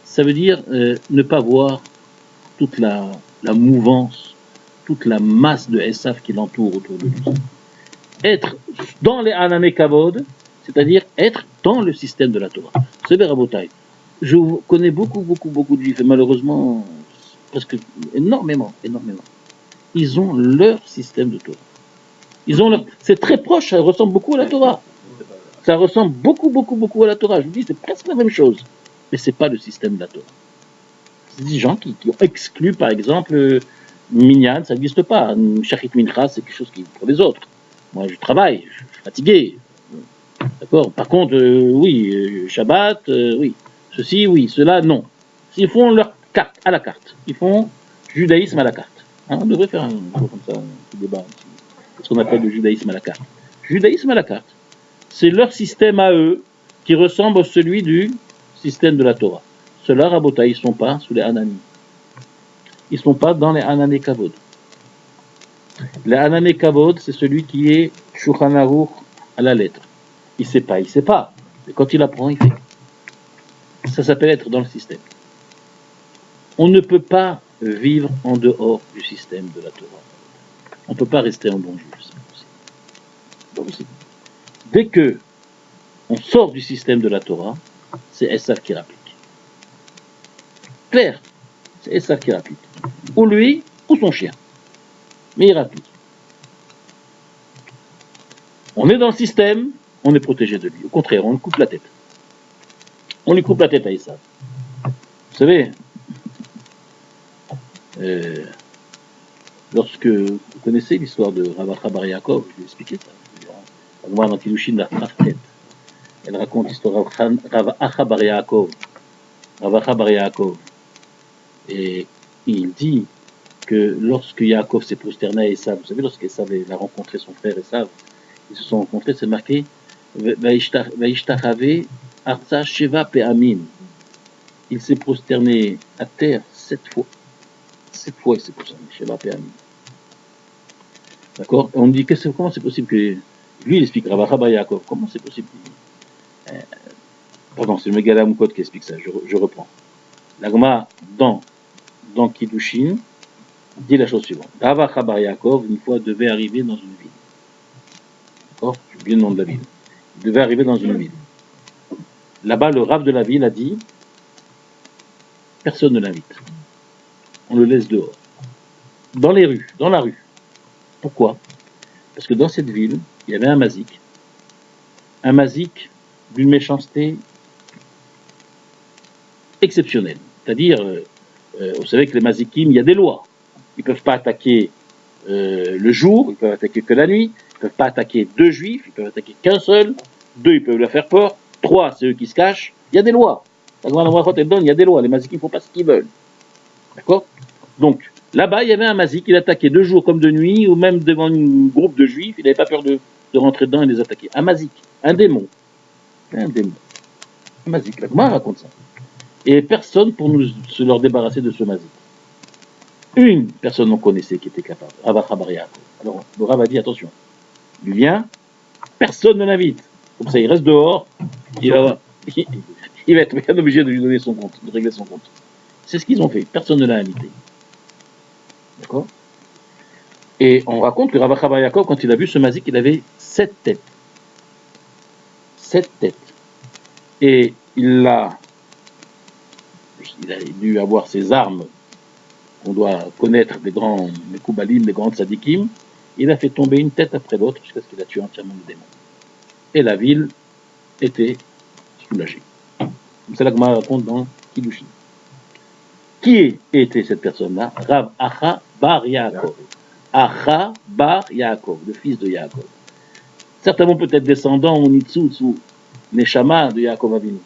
ça veut dire ne pas voir toute la mouvance, toute la masse de Esav qui l'entoure autour de lui. Être dans les Anané Kavod, c'est-à-dire être dans le système de la Torah. C'est bien Rabotai. Je connais beaucoup de juifs, et malheureusement, presque énormément. Ils ont leur système de Torah. C'est très proche, ça ressemble beaucoup à la Torah. Ça ressemble beaucoup à la Torah. Je vous dis, c'est presque la même chose. Mais ce n'est pas le système de la Torah. C'est des gens qui ont exclu, par exemple, Minyan, ça n'existe pas. Shachit Mincha, c'est quelque chose qui pour les autres. Moi, je travaille, je suis fatigué. D'accord? Par contre, oui, Shabbat, oui. Ceci, oui. Cela, non. Ils font leur carte, à la carte. Ils font judaïsme à la carte. Hein, on devrait faire un cours comme ça, un petit débat. Ce qu'on appelle le judaïsme à la carte. Judaïsme à la carte. c'est leur système à eux qui ressemble à celui du système de la Torah. Ceux-là, Rabotai, ils ne sont pas sous les Hananim. Ils ne sont pas dans les Hanané Kavod. Les Hanané Kavod, c'est celui qui est Shulchan Aruch à la lettre. Il ne sait pas. Mais quand il apprend, il fait. Ça s'appelle être dans le système. On ne peut pas vivre en dehors du système de la Torah. On ne peut pas rester en bon juge. C'est pas possible. Dès que on sort du système de la Torah, c'est Esav qui rapplique. Clair, c'est Esav qui rapplique. Ou lui, ou son chien. Mais il rapplique. On est dans le système, on est protégé de lui. Au contraire, on lui coupe la tête. On lui coupe la tête à Esav. Vous savez, lorsque vous connaissez l'histoire de Rav Acha bar Yaakov, je vais expliquer ça. On va dans Kiddushin la tête. Elle raconte l'histoire de Rav Acha bar Yaakov. Rav Acha bar Yaakov. Et il dit que lorsque Yaakov s'est prosterné à Esav, vous savez, lorsqu'Esav a rencontré son frère Esav, ils se sont rencontrés, c'est marqué Vaishtachave Arza Sheva Pe'amim. Il s'est prosterné à terre 7 fois. 7 fois il s'est prosterné, Sheva Pe'amim. D'accord? Et on dit, comment c'est possible que. Lui, il explique Rav Acha bar Yaakov. Comment c'est possible? Pardon, c'est le Megala Mukot qui explique ça. Je reprends. La Gemara, dans Kiddushin, dit la chose suivante. Rav Acha bar Yaakov, une fois, devait arriver dans une ville. D'accord? J'ai oublié le nom de la ville. Il devait arriver dans une ville. Là-bas, le Rav de la ville a dit personne ne l'invite. On le laisse dehors. Dans les rues, dans la rue. Pourquoi? Parce que dans cette ville, il y avait un mazik d'une méchanceté exceptionnelle. C'est-à-dire, vous savez que les mazikim, il y a des lois. Ils ne peuvent pas attaquer le jour, ils ne peuvent attaquer que la nuit, ils ne peuvent pas attaquer 2 juifs, ils peuvent attaquer qu'un seul, 2 ils peuvent leur faire peur, 3 c'est eux qui se cachent, il y a des lois. Il y a des lois, les mazikim ne font pas ce qu'ils veulent. D'accord? Donc, là-bas, il y avait un mazik, il attaquait de jour comme de nuit, ou même devant un groupe de juifs, il n'avait pas peur de rentrer dedans et les attaquer. Un mazik, un démon. Un mazik, la Gemara raconte ça. Et personne pour se leur débarrasser de ce mazik. Une personne on connaissait qui était capable, Rav Acha bar Yaakov. Alors, le Rav a dit, attention, il vient, personne ne l'invite. Comme ça, il reste dehors, il va être bien obligé de lui donner son compte, de régler son compte. C'est ce qu'ils ont fait, personne ne l'a invité. D'accord? Et on raconte que Rav Acha bar Yaakov, quand il a vu ce mazik, il avait 7 têtes. 7 têtes. Et il a dû avoir ses armes qu'on doit connaître, les Koubalim, les grands tzadikim. Il a fait tomber une tête après l'autre jusqu'à ce qu'il a tué entièrement le démon. Et la ville était soulagée. Comme ça, la Gemara raconte dans Kiddushin. Qui était cette personne-là? Rav Acha bar Yaakov. Acha bar Yaakov, le fils de Yaakov. Certainement peut-être descendant ou Nitsutsu, Neshama de Yaakov Avinu.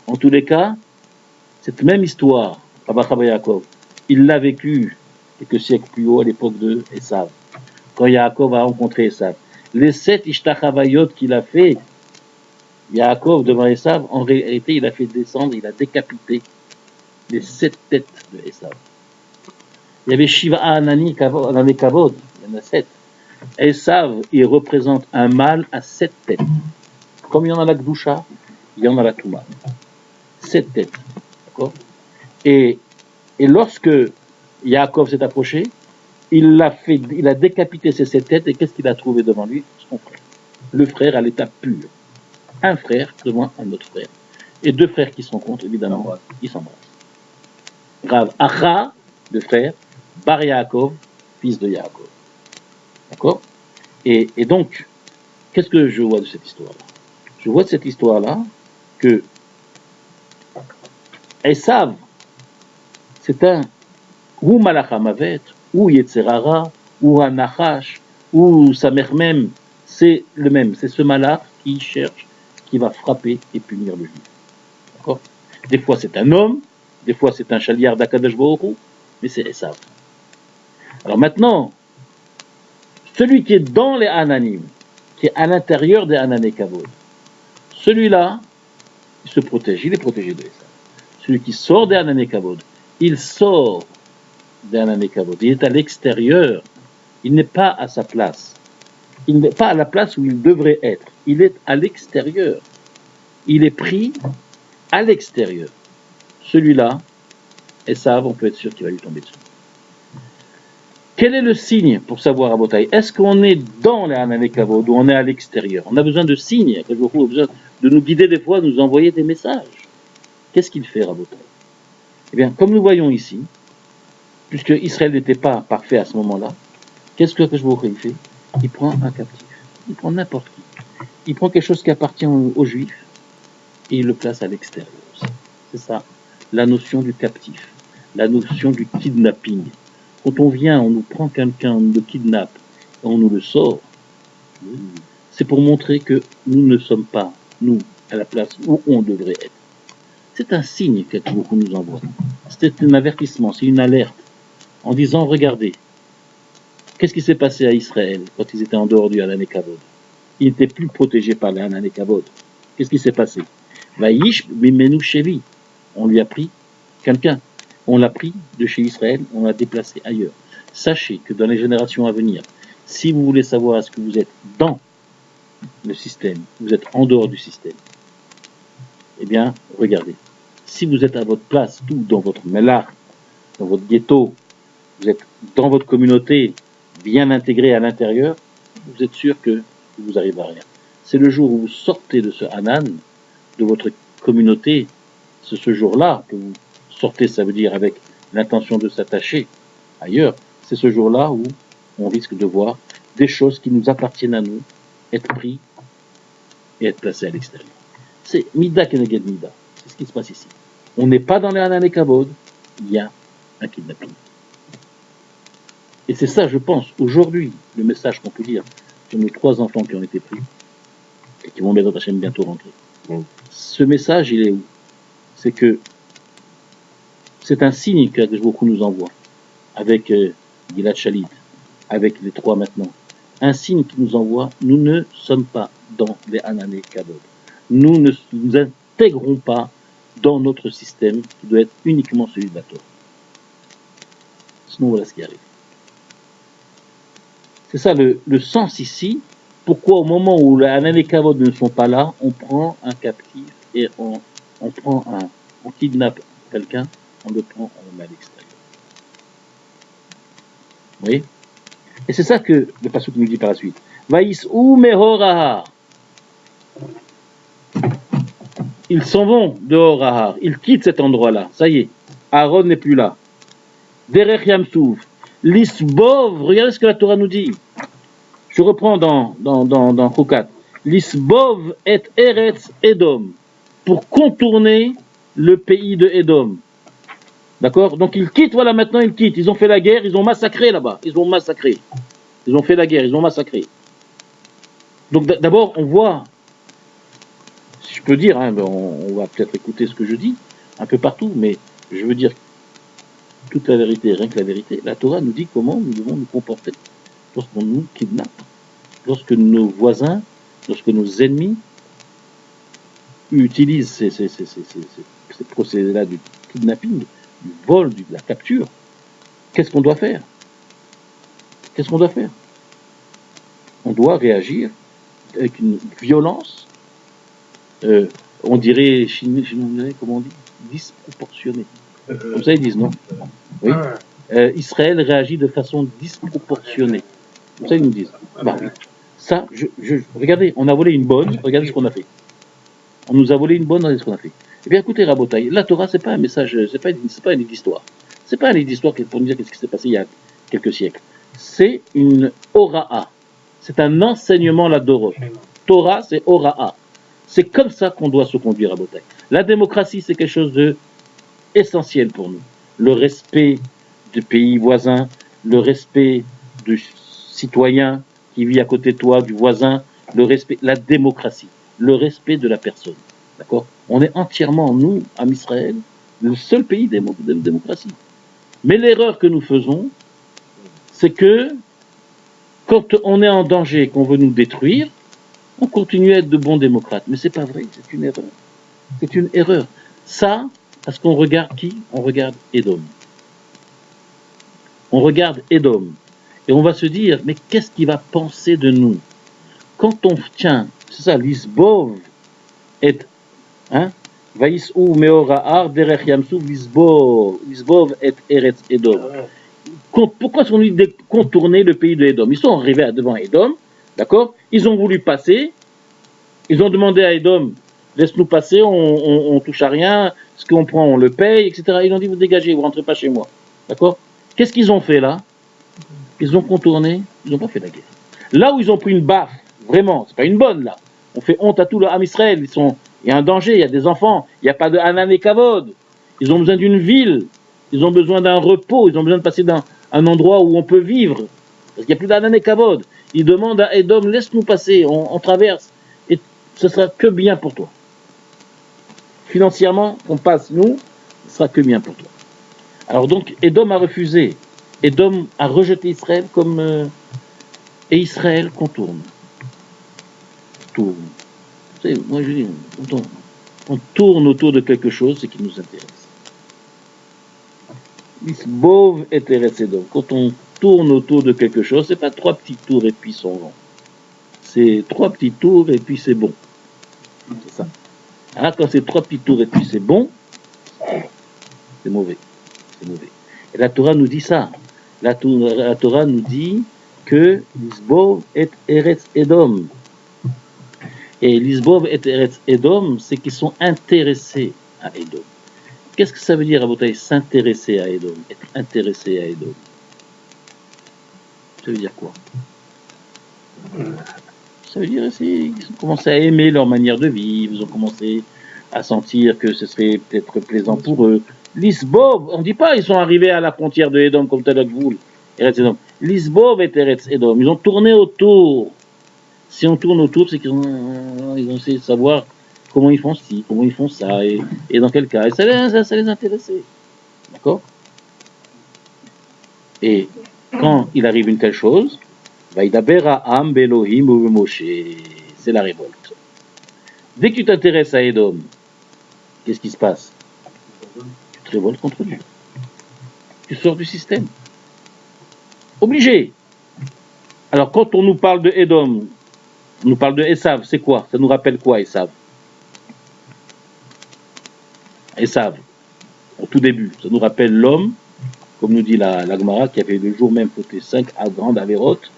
En tous les cas, cette même histoire, Rav Acha bar Yaakov, il l'a vécu quelques siècles plus haut à l'époque de Esav. Quand Yaakov a rencontré Esav. Les 7 Ishtachavayot qu'il a fait, Yaakov devant Esav, en réalité, il a fait descendre, il a décapité les 7 têtes de Esav. Il y avait Shiva Anani Kavod, il y en a 7. Esav, il représente un mâle à 7 têtes. Comme il y en a la Gdusha, il y en a la Touma. 7 têtes. D'accord? Et lorsque Yaakov s'est approché, il a décapité ces 7 têtes, et qu'est-ce qu'il a trouvé devant lui? Son frère. Le frère à l'état pur. Un frère devant un autre frère. Et 2 frères qui se rencontrent, évidemment, ils s'embrassent. Rav Acha, le frère, bar Yaakov, fils de Yaakov. D'accord? Et donc, qu'est-ce que je vois de cette histoire-là? Je vois de cette histoire-là que Esav, c'est un ou Malachamavet, ou Yetzerara, ou Anachash, ou Samermem, c'est le même. C'est ce malach qui cherche, qui va frapper et punir le juif. D'accord? Des fois c'est un homme, des fois c'est un chaliard d'Akadosh Baruch Hu, mais c'est Esav. Alors maintenant, celui qui est dans les Ananim, qui est à l'intérieur des Anané Kavod, Celui-là, il se protège, il est protégé de Esav. Celui qui sort d'Anané Kavod, il sort d'Anané Kavod, il est à l'extérieur, il n'est pas à sa place. Il n'est pas à la place où il devrait être, il est à l'extérieur. Il est pris à l'extérieur. Celui-là, Esav, on peut être sûr qu'il va lui tomber dessus. Quel est le signe pour savoir à Botaï? Est-ce qu'on est dans les Anané Kavod ou on est à l'extérieur? On a besoin de signes, on a besoin de nous guider des fois, de nous envoyer des messages. Qu'est-ce qu'il fait, Rabotai? Eh bien, comme nous voyons ici, puisque Israël n'était pas parfait à ce moment-là, qu'est-ce que Baruch fait? Il prend un captif, il prend n'importe qui, il prend quelque chose qui appartient aux Juifs et il le place à l'extérieur. C'est ça, la notion du captif, la notion du kidnapping. Quand on vient, on nous prend quelqu'un, on nous le kidnappe, et on nous le sort, c'est pour montrer que nous ne sommes pas, nous, à la place où on devrait être. C'est un signe que beaucoup nous envoie. C'est un avertissement, c'est une alerte, en disant, regardez, qu'est-ce qui s'est passé à Israël quand ils étaient en dehors du Anané Kavod? Ils n'étaient plus protégés par le Anané Kavod. Qu'est-ce qui s'est passé? Vaïsh Mimenu Shevi. On lui a pris quelqu'un. On l'a pris de chez Israël, on l'a déplacé ailleurs. Sachez que dans les générations à venir, si vous voulez savoir est-ce que vous êtes dans le système, vous êtes en dehors du système, eh bien, regardez. Si vous êtes à votre place, tout dans votre mélar, dans votre ghetto, vous êtes dans votre communauté, bien intégré à l'intérieur, vous êtes sûr que vous n'arrivez à rien. C'est le jour où vous sortez de ce Hanan, de votre communauté, c'est ce jour-là que vous sortez, ça veut dire avec l'intention de s'attacher ailleurs, c'est ce jour-là où on risque de voir des choses qui nous appartiennent à nous être pris et être placés à l'extérieur. C'est Mida Keneged Mida, c'est ce qui se passe ici. On n'est pas dans les Anané Kavod, il y a un kidnapping. Et c'est ça, je pense, aujourd'hui, le message qu'on peut dire sur nos 3 enfants qui ont été pris et qui vont bientôt rentrer. Ce message, il est où? C'est que c'est un signe que beaucoup nous envoie, avec Gilad Shalit, avec les 3 maintenant. Un signe qui nous envoie, nous ne sommes pas dans les Anané Kavod. Nous ne nous intégrons pas dans notre système qui doit être uniquement celui de la Torah. Sinon, voilà ce qui arrive. C'est ça le sens ici. Pourquoi au moment où les Anané Kavod ne sont pas là, on prend un captif et on kidnappe quelqu'un, on le prend, on le met à l'extérieur. Vous voyez? Et c'est ça que le Passouk nous dit par la suite. Vaïs ou Mehorahar. Ils s'en vont de Horahar. Ils quittent cet endroit-là. Ça y est. Aaron n'est plus là. Derech Yamsouv. Lisbov. Regardez ce que la Torah nous dit. Je reprends dans Chokat. Lisbov et Eretz Edom. Pour contourner le pays de Edom. D'accord? Donc ils quittent, voilà, maintenant ils quittent. Ils ont fait la guerre, ils ont massacré là-bas. Ils ont fait la guerre, ils ont massacré. Donc d'abord, on voit, si je peux dire, hein, on va peut-être écouter ce que je dis, un peu partout, mais je veux dire toute la vérité, rien que la vérité. La Torah nous dit comment nous devons nous comporter lorsqu'on nous kidnappe, lorsque nos voisins, lorsque nos ennemis utilisent ces procédés-là du kidnapping, du vol, de la capture. Qu'est-ce qu'on doit faire? On doit réagir avec une violence, on dirait, comment on dit, disproportionnée. Comme ça ils disent, non? Oui. Israël réagit de façon disproportionnée. Comme ça ils nous disent. Bah oui. Ça, regardez, on a volé une bonne, regardez ce qu'on a fait. On nous a volé une bonne, regardez ce qu'on a fait. Eh bien écoutez, Rabotai, la Torah, c'est pas un message, c'est pas un livre d'histoire. C'est pas un livre d'histoire pour nous dire qu'est-ce qui s'est passé il y a quelques siècles. C'est une Hora'a. C'est un enseignement, la Dorot. Torah, c'est Hora'a. C'est comme ça qu'on doit se conduire, Rabotai. La démocratie, c'est quelque chose de essentiel pour nous. Le respect du pays voisin, le respect du citoyen qui vit à côté de toi, du voisin, le respect, la démocratie, le respect de la personne. D'accord? On est entièrement, nous, à Israël, le seul pays de démocratie. Mais l'erreur que nous faisons, c'est que quand on est en danger, qu'on veut nous détruire, on continue à être de bons démocrates. Mais c'est pas vrai, c'est une erreur. C'est une erreur. Ça, parce qu'on regarde qui? On regarde Édom. On regarde Édom. Et on va se dire, mais qu'est-ce qu'il va penser de nous? Quand on tient, c'est ça, l'isbov et, hein, vaïsou meora'ar derech yamsou l'isbov et eretz Édom. Pourquoi sont ils contourner le pays de Édom? Ils sont arrivés devant Édom, d'accord? Ils ont voulu passer, ils ont demandé à Édom, laisse-nous passer, on touche à rien, ce qu'on prend on le paye, etc. Ils ont dit, vous dégagez, vous rentrez pas chez moi, d'accord? Qu'est-ce qu'ils ont fait là? Ils ont contourné, ils n'ont pas fait la guerre. Là où ils ont pris une baffe, vraiment, c'est pas une bonne là, on fait honte à tout le Ham Israël, il y a un danger, il y a des enfants, il n'y a pas de Hanan et Kavod, ils ont besoin d'une ville, ils ont besoin d'un repos, ils ont besoin de passer dans un endroit où on peut vivre, parce qu'il n'y a plus d'Hanan et Kavod. Ils demandent à Édom, laisse-nous passer, on traverse, et ce sera que bien pour toi. Financièrement, on passe, nous, ce sera que bien pour toi. Alors donc, Édom a refusé, Édom a rejeté Israël comme... et Israël contourne. Tourne. Vous savez, moi je dis, on tourne autour de quelque chose, c'est qui nous intéresse. Isbov et Eretz Édom. Quand on tourne autour de quelque chose, c'est pas 3 petits tours et puis son vent. C'est 3 petits tours et puis c'est bon. C'est ça. Ah, quand c'est 3 petits tours et puis c'est bon, c'est mauvais. C'est mauvais. Et la Torah nous dit ça. La Torah nous dit que l'Isbov et Eretz Édom. Et l'Isbov et Eretz Édom, c'est qu'ils sont intéressés à Édom. Qu'est-ce que ça veut dire, à votre avis, s'intéresser à Édom, être intéressé à Édom? Ça veut dire quoi? Ça veut dire qu'ils ont commencé à aimer leur manière de vivre, ils ont commencé à sentir que ce serait peut-être plaisant pour eux. L'Isbov, on ne dit pas ils sont arrivés à la frontière de Édom comme tel Gvoul, Eretz Édom. L'Isbov et Eretz Édom, ils ont tourné autour. Si on tourne autour, c'est qu'ils ont essayé de savoir comment ils font ci, comment ils font ça, et dans quel cas. Et ça les intéressait. D'accord? Et quand il arrive une telle chose, Vaïdaber Ha'am Belohim ou Moshe, c'est la révolte. Dès que tu t'intéresses à Édom, qu'est-ce qui se passe? Tu te révoltes contre Dieu. Tu sors du système. Obligé. Alors quand on nous parle de Édom, on nous parle de Esav, c'est quoi? Ça nous rappelle quoi, Esav? Esav, au tout début, ça nous rappelle l'homme, comme nous dit la Gemara, qui avait le jour même fauté 5 à grandes avérotes,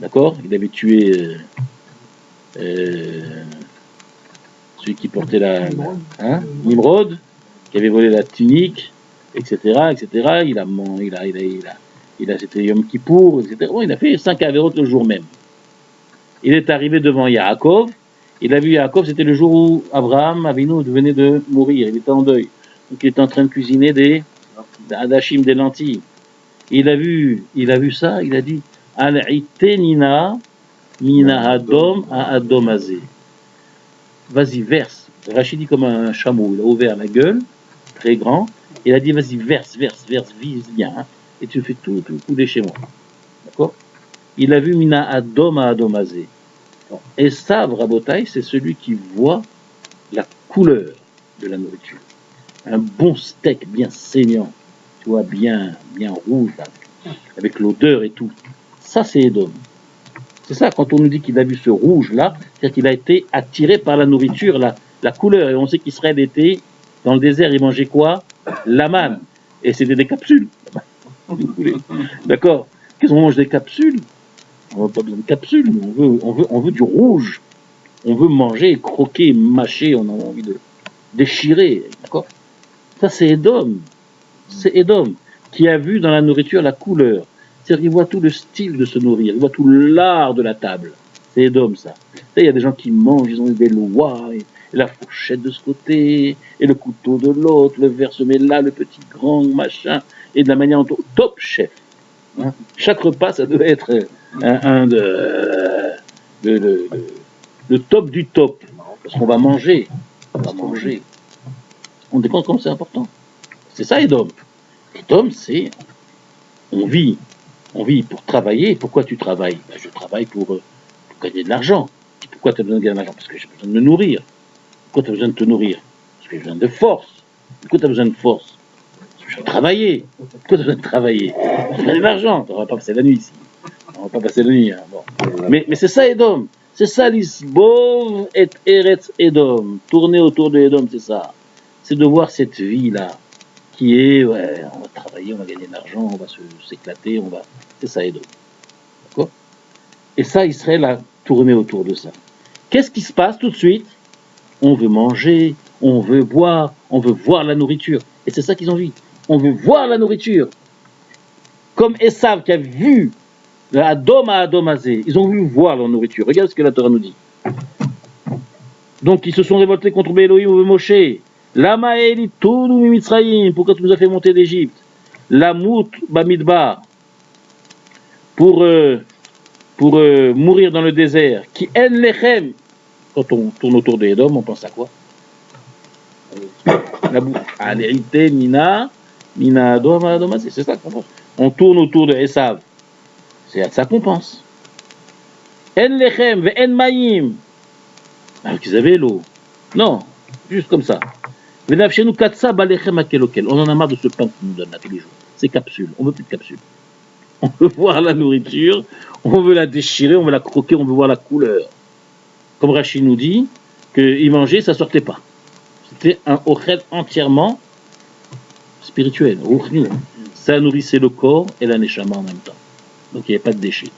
d'accord? Il avait tué celui qui portait Nimrod, qui avait volé la tunique, etc., etc. C'était Yom Kippour, etc. Bon, il a fait 5 avérotes le jour même. Il est arrivé devant Yaakov. Il a vu Yaakov, c'était le jour où Abraham Avinu venait de mourir. Il était en deuil. Donc il était en train de cuisiner des hadashim, des lentilles. Il a vu ça, il a dit Al-Itenina mina Adom à Adomazé. Vas-y, verse. Rachid dit comme un chameau. Il a ouvert la gueule, très grand. Il a dit vas-y, verse, vise bien. Hein, et tu fais tout couler chez moi. D'accord? Il a vu mina Adom à Adomazé. Et ça, Rabotai, c'est celui qui voit la couleur de la nourriture. Un bon steak bien saignant, tu vois, bien rouge, avec l'odeur et tout. Ça, c'est Édom. C'est ça, quand on nous dit qu'il a vu ce rouge-là, c'est-à-dire qu'il a été attiré par la nourriture, la couleur. Et on sait qu'Israël était dans le désert, il mangeait quoi? La manne. Et c'était des capsules. D'accord? Qu'est-ce qu'on mange des capsules? On n'a pas besoin de capsules, on veut du rouge. On veut manger, croquer, mâcher, on a envie de déchirer. D'accord? Ça, c'est Édom. C'est Édom qui a vu dans la nourriture la couleur. C'est-à-dire qu'il voit tout le style de se nourrir, il voit tout l'art de la table. C'est Édom, ça. Il y a des gens qui mangent, ils ont des lois, et la fourchette de ce côté, et le couteau de l'autre, le verre se met là, le petit grand machin, et de la manière dont... Top chef. Hein? Chaque repas, ça doit être le top du top. Parce qu'on va manger. On va manger. On décompte comme c'est important. C'est ça, Édom. Édom, c'est... On vit pour travailler. Pourquoi tu travailles? Je travaille pour gagner de l'argent. Pourquoi tu as besoin de gagner de l'argent? Parce que j'ai besoin de me nourrir. Pourquoi tu as besoin de te nourrir? Parce que j'ai besoin de force. Pourquoi tu as besoin de force? Parce que je veux travailler. Pourquoi tu as besoin de travailler? J'ai besoin d'argent. On va pas passer la nuit ici. On va pas passer la nuit. Hein. Bon. Mais c'est ça Edom. C'est ça l'Isbov et Eretz Edom. Tourner autour de Edom, c'est ça. C'est de voir cette vie-là qui est, ouais, on va travailler, on va gagner de l'argent, on va s'éclater, on va... C'est ça Edom. D'accord? Et ça, Israël a tourné autour de ça. Qu'est-ce qui se passe tout de suite? On veut manger, on veut boire, on veut voir la nourriture. Et c'est ça qu'ils ont vu. On veut voir la nourriture. Comme Esav qui a vu Adom à Adomazé, ils ont voulu voir leur nourriture. Regarde ce que la Torah nous dit. Donc ils se sont révoltés contre Elohim ou Moshe. Lama Eli Tounu Mimitzraïm, pourquoi tu nous as fait monter d'Égypte? Lamout Bamidbar, pour mourir dans le désert. Qui en lechem. Quand on tourne autour de Edom, on pense à quoi? La bouffe. Alérité, Mina Adom, Adomazé, c'est ça qu'on pense. On tourne autour de Esav. C'est à ça qu'on pense. En lechem, ve en maïm. Alors qu'ils avaient l'eau. Non, juste comme ça. On en a marre de ce pain qu'on nous donne là tous les jours. C'est capsules. On veut plus de capsules. On veut voir la nourriture, on veut la déchirer, on veut la croquer, on veut voir la couleur. Comme Rachid nous dit, qu'il mangeait, ça sortait pas. C'était un ochel entièrement spirituel. Ça nourrissait le corps et la neshama en même temps. Donc il n'y avait pas de déchets.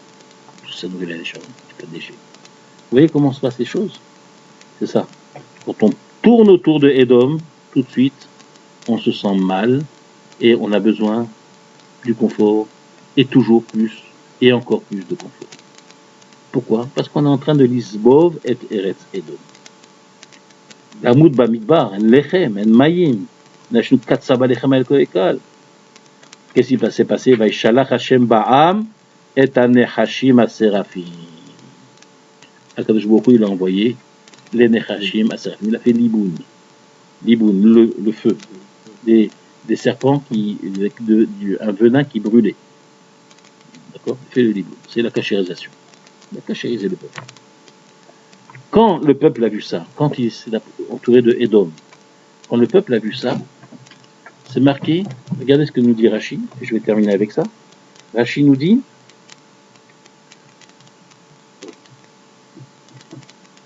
Ça nourrit la neshama, il n'y a pas de déchets. Vous voyez comment se passent les choses? C'est ça. Quand on tourne autour de Edom, tout de suite, on se sent mal et on a besoin du confort et toujours plus et encore plus de confort. Pourquoi? Parce qu'on est en train de l'Isbov et Eretz Edom. Lamoud Bamidbar, en Lechem, en Mayim, Nashnu Katsaba Lechem El Koekal. Qu'est-ce qui s'est passé? Vaishalach Hashem Ba'am et Anechashim Aserafim. Akadosh Baruch Hu, il a envoyé les Nechashim Aserafim. Il a fait Liboun, le feu, des serpents un venin qui brûlait. D'accord? Il fait le Liboun. C'est la cachérisation. Il a cachérisé le peuple. Quand le peuple a vu ça, quand il s'est entouré de Edom, quand le peuple a vu ça, c'est marqué, regardez ce que nous dit Rachid, et je vais terminer avec ça. Rachid nous dit,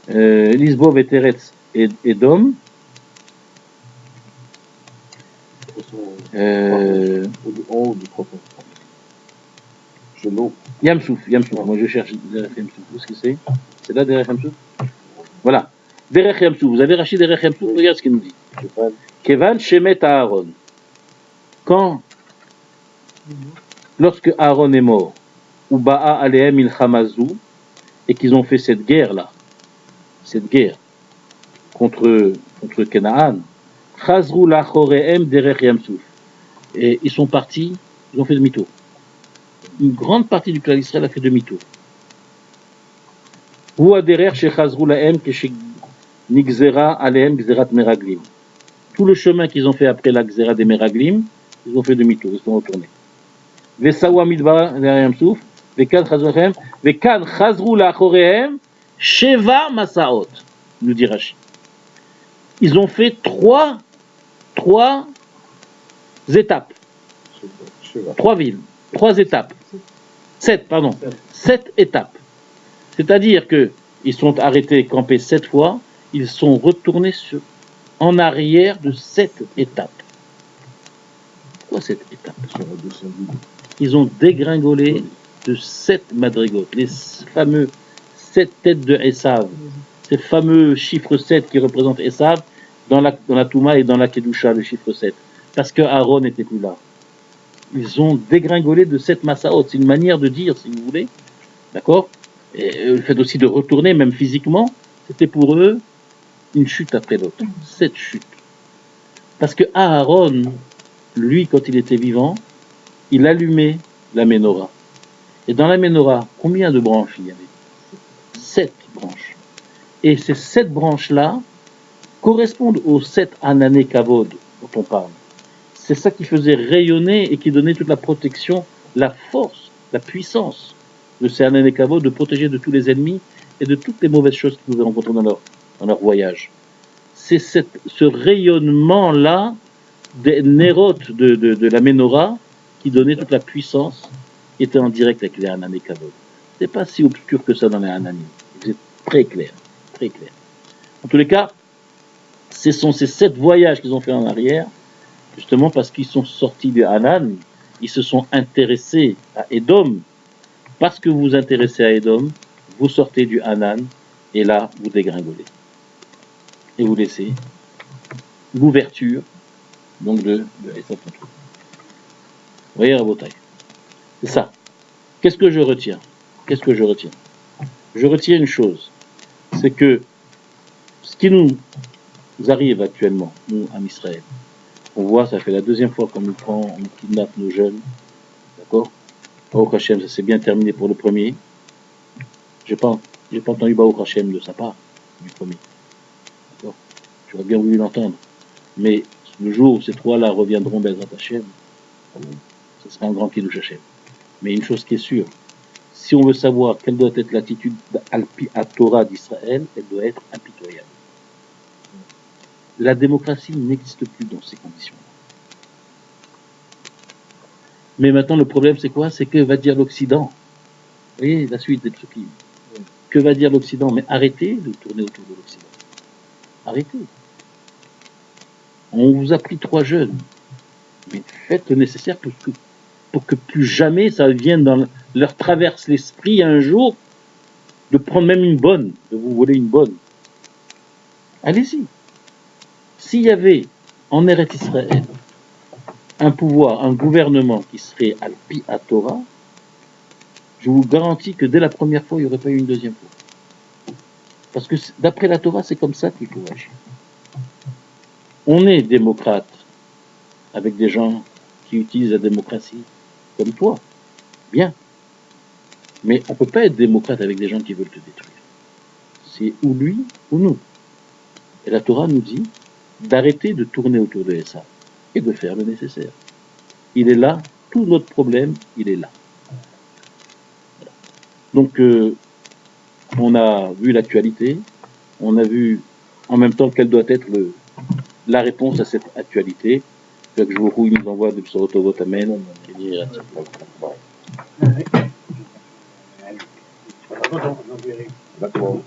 Lisbov et Teretz et Edom, Yamsouf, moi je cherche Derech Yamsouf, où est-ce que c'est? C'est là Derech Yamsouf? Voilà, Derech Yamsouf, vous avez Rachid Derech Yamsouf, regarde ce qu'il nous dit. Kevan Shemet Aaron. Lorsque Aaron est mort, ou Ba'a Alehem il Hamazou, et qu'ils ont fait cette guerre contre Canaan, Chazrou Lachorehem Derech Yamsouf. Et ils sont partis, ils ont fait demi-tour. Une grande partie du clan d'Israël a fait demi-tour. Ou Aderer Shechazrou Lahem Nigzera Alehem Gzerat Meraglim. Tout le chemin qu'ils ont fait après la Gzera des Meraglim, ils ont fait demi-tour, ils sont retournés. Vesawa Midbar Yamsouf, Vekan Chazrou Lachorehem Sheva Masaot, nous dit Rachid. Ils ont fait trois étapes. 3 villes, 3 étapes. 7 étapes. C'est-à-dire qu'ils sont arrêtés, campés 7 fois, ils sont retournés en arrière de 7 étapes. Pourquoi 7 étapes? Ils ont dégringolé de 7 madrigotes, les fameux 7 têtes de Esav, ces fameux chiffres 7 qui représentent Esav dans la Touma et dans la Kedusha, le chiffre 7, parce que Aaron n'était plus là. Ils ont dégringolé de 7 Massaot, c'est une manière de dire, si vous voulez, d'accord? Et le fait aussi de retourner, même physiquement, c'était pour eux une chute après l'autre, 7 chutes. Parce que Aaron, lui, quand il était vivant, il allumait la menorah. Et dans la menorah, combien de branches il y avait? 7 branches. Et ces 7 branches-là correspondent aux 7 Anané Kavod dont on parle. C'est ça qui faisait rayonner et qui donnait toute la protection, la force, la puissance de ces Anané Kavod de protéger de tous les ennemis et de toutes les mauvaises choses qu'ils pouvaient rencontrer dans leur voyage. C'est ce rayonnement-là des nérotes de la Ménorah qui donnait toute la puissance, qui était en direct avec les Hanan et Kavod. C'est pas si obscur que ça dans les Hananim. C'est très clair, très clair. En tous les cas, ce sont ces 7 voyages qu'ils ont fait en arrière, justement parce qu'ils sont sortis de Hanan, ils se sont intéressés à Édom. Parce que vous vous intéressez à Édom, vous sortez du Hanan, et là, vous dégringolez. Et vous laissez l'ouverture, donc de Esav. Vous voyez, Rabotai, c'est ça. Qu'est-ce que je retiens? Je retiens une chose, c'est que ce qui nous arrive actuellement, nous, en Israël, on voit, ça fait la 2e fois qu'on nous prend, on kidnappe nos jeunes, d'accord? Baruch Hashem, ça s'est bien terminé pour le premier. J'ai pas entendu Baruch Hashem de sa part, du premier. D'accord? J'aurais bien voulu l'entendre. Mais le jour où ces 3-là reviendront Bezrat Hashem, ce sera un grand Kiddush Hashem. Mais une chose qui est sûre, si on veut savoir quelle doit être l'attitude à Torah d'Israël, elle doit être impitoyable. La démocratie n'existe plus dans ces conditions-là. Mais maintenant, le problème, c'est quoi? C'est que va dire l'Occident. Vous voyez, la suite des Psukim. Que va dire l'Occident? Mais arrêtez de tourner autour de l'Occident. Arrêtez. On vous a pris 3 jeunes. Mais faites le nécessaire pour que plus jamais ça vienne leur traverse l'esprit un jour de prendre même une bonne, de vous voler une bonne. Allez-y. S'il y avait en Eretz Israël un pouvoir, un gouvernement qui serait Alpi à Torah, je vous garantis que dès la première fois, il n'y aurait pas eu une deuxième fois. Parce que d'après la Torah, c'est comme ça qu'il faut agir. On est démocrate avec des gens qui utilisent la démocratie comme toi. Bien. Mais on ne peut pas être démocrate avec des gens qui veulent te détruire. C'est ou lui ou nous. Et la Torah nous dit d'arrêter de tourner autour de ça et de faire le nécessaire. Il est là, tout notre problème, il est là. Voilà. Donc, on a vu l'actualité, on a vu en même temps quelle doit être la réponse à cette actualité. Que je vous nous envoie de Psorotovot Amen. D'accord.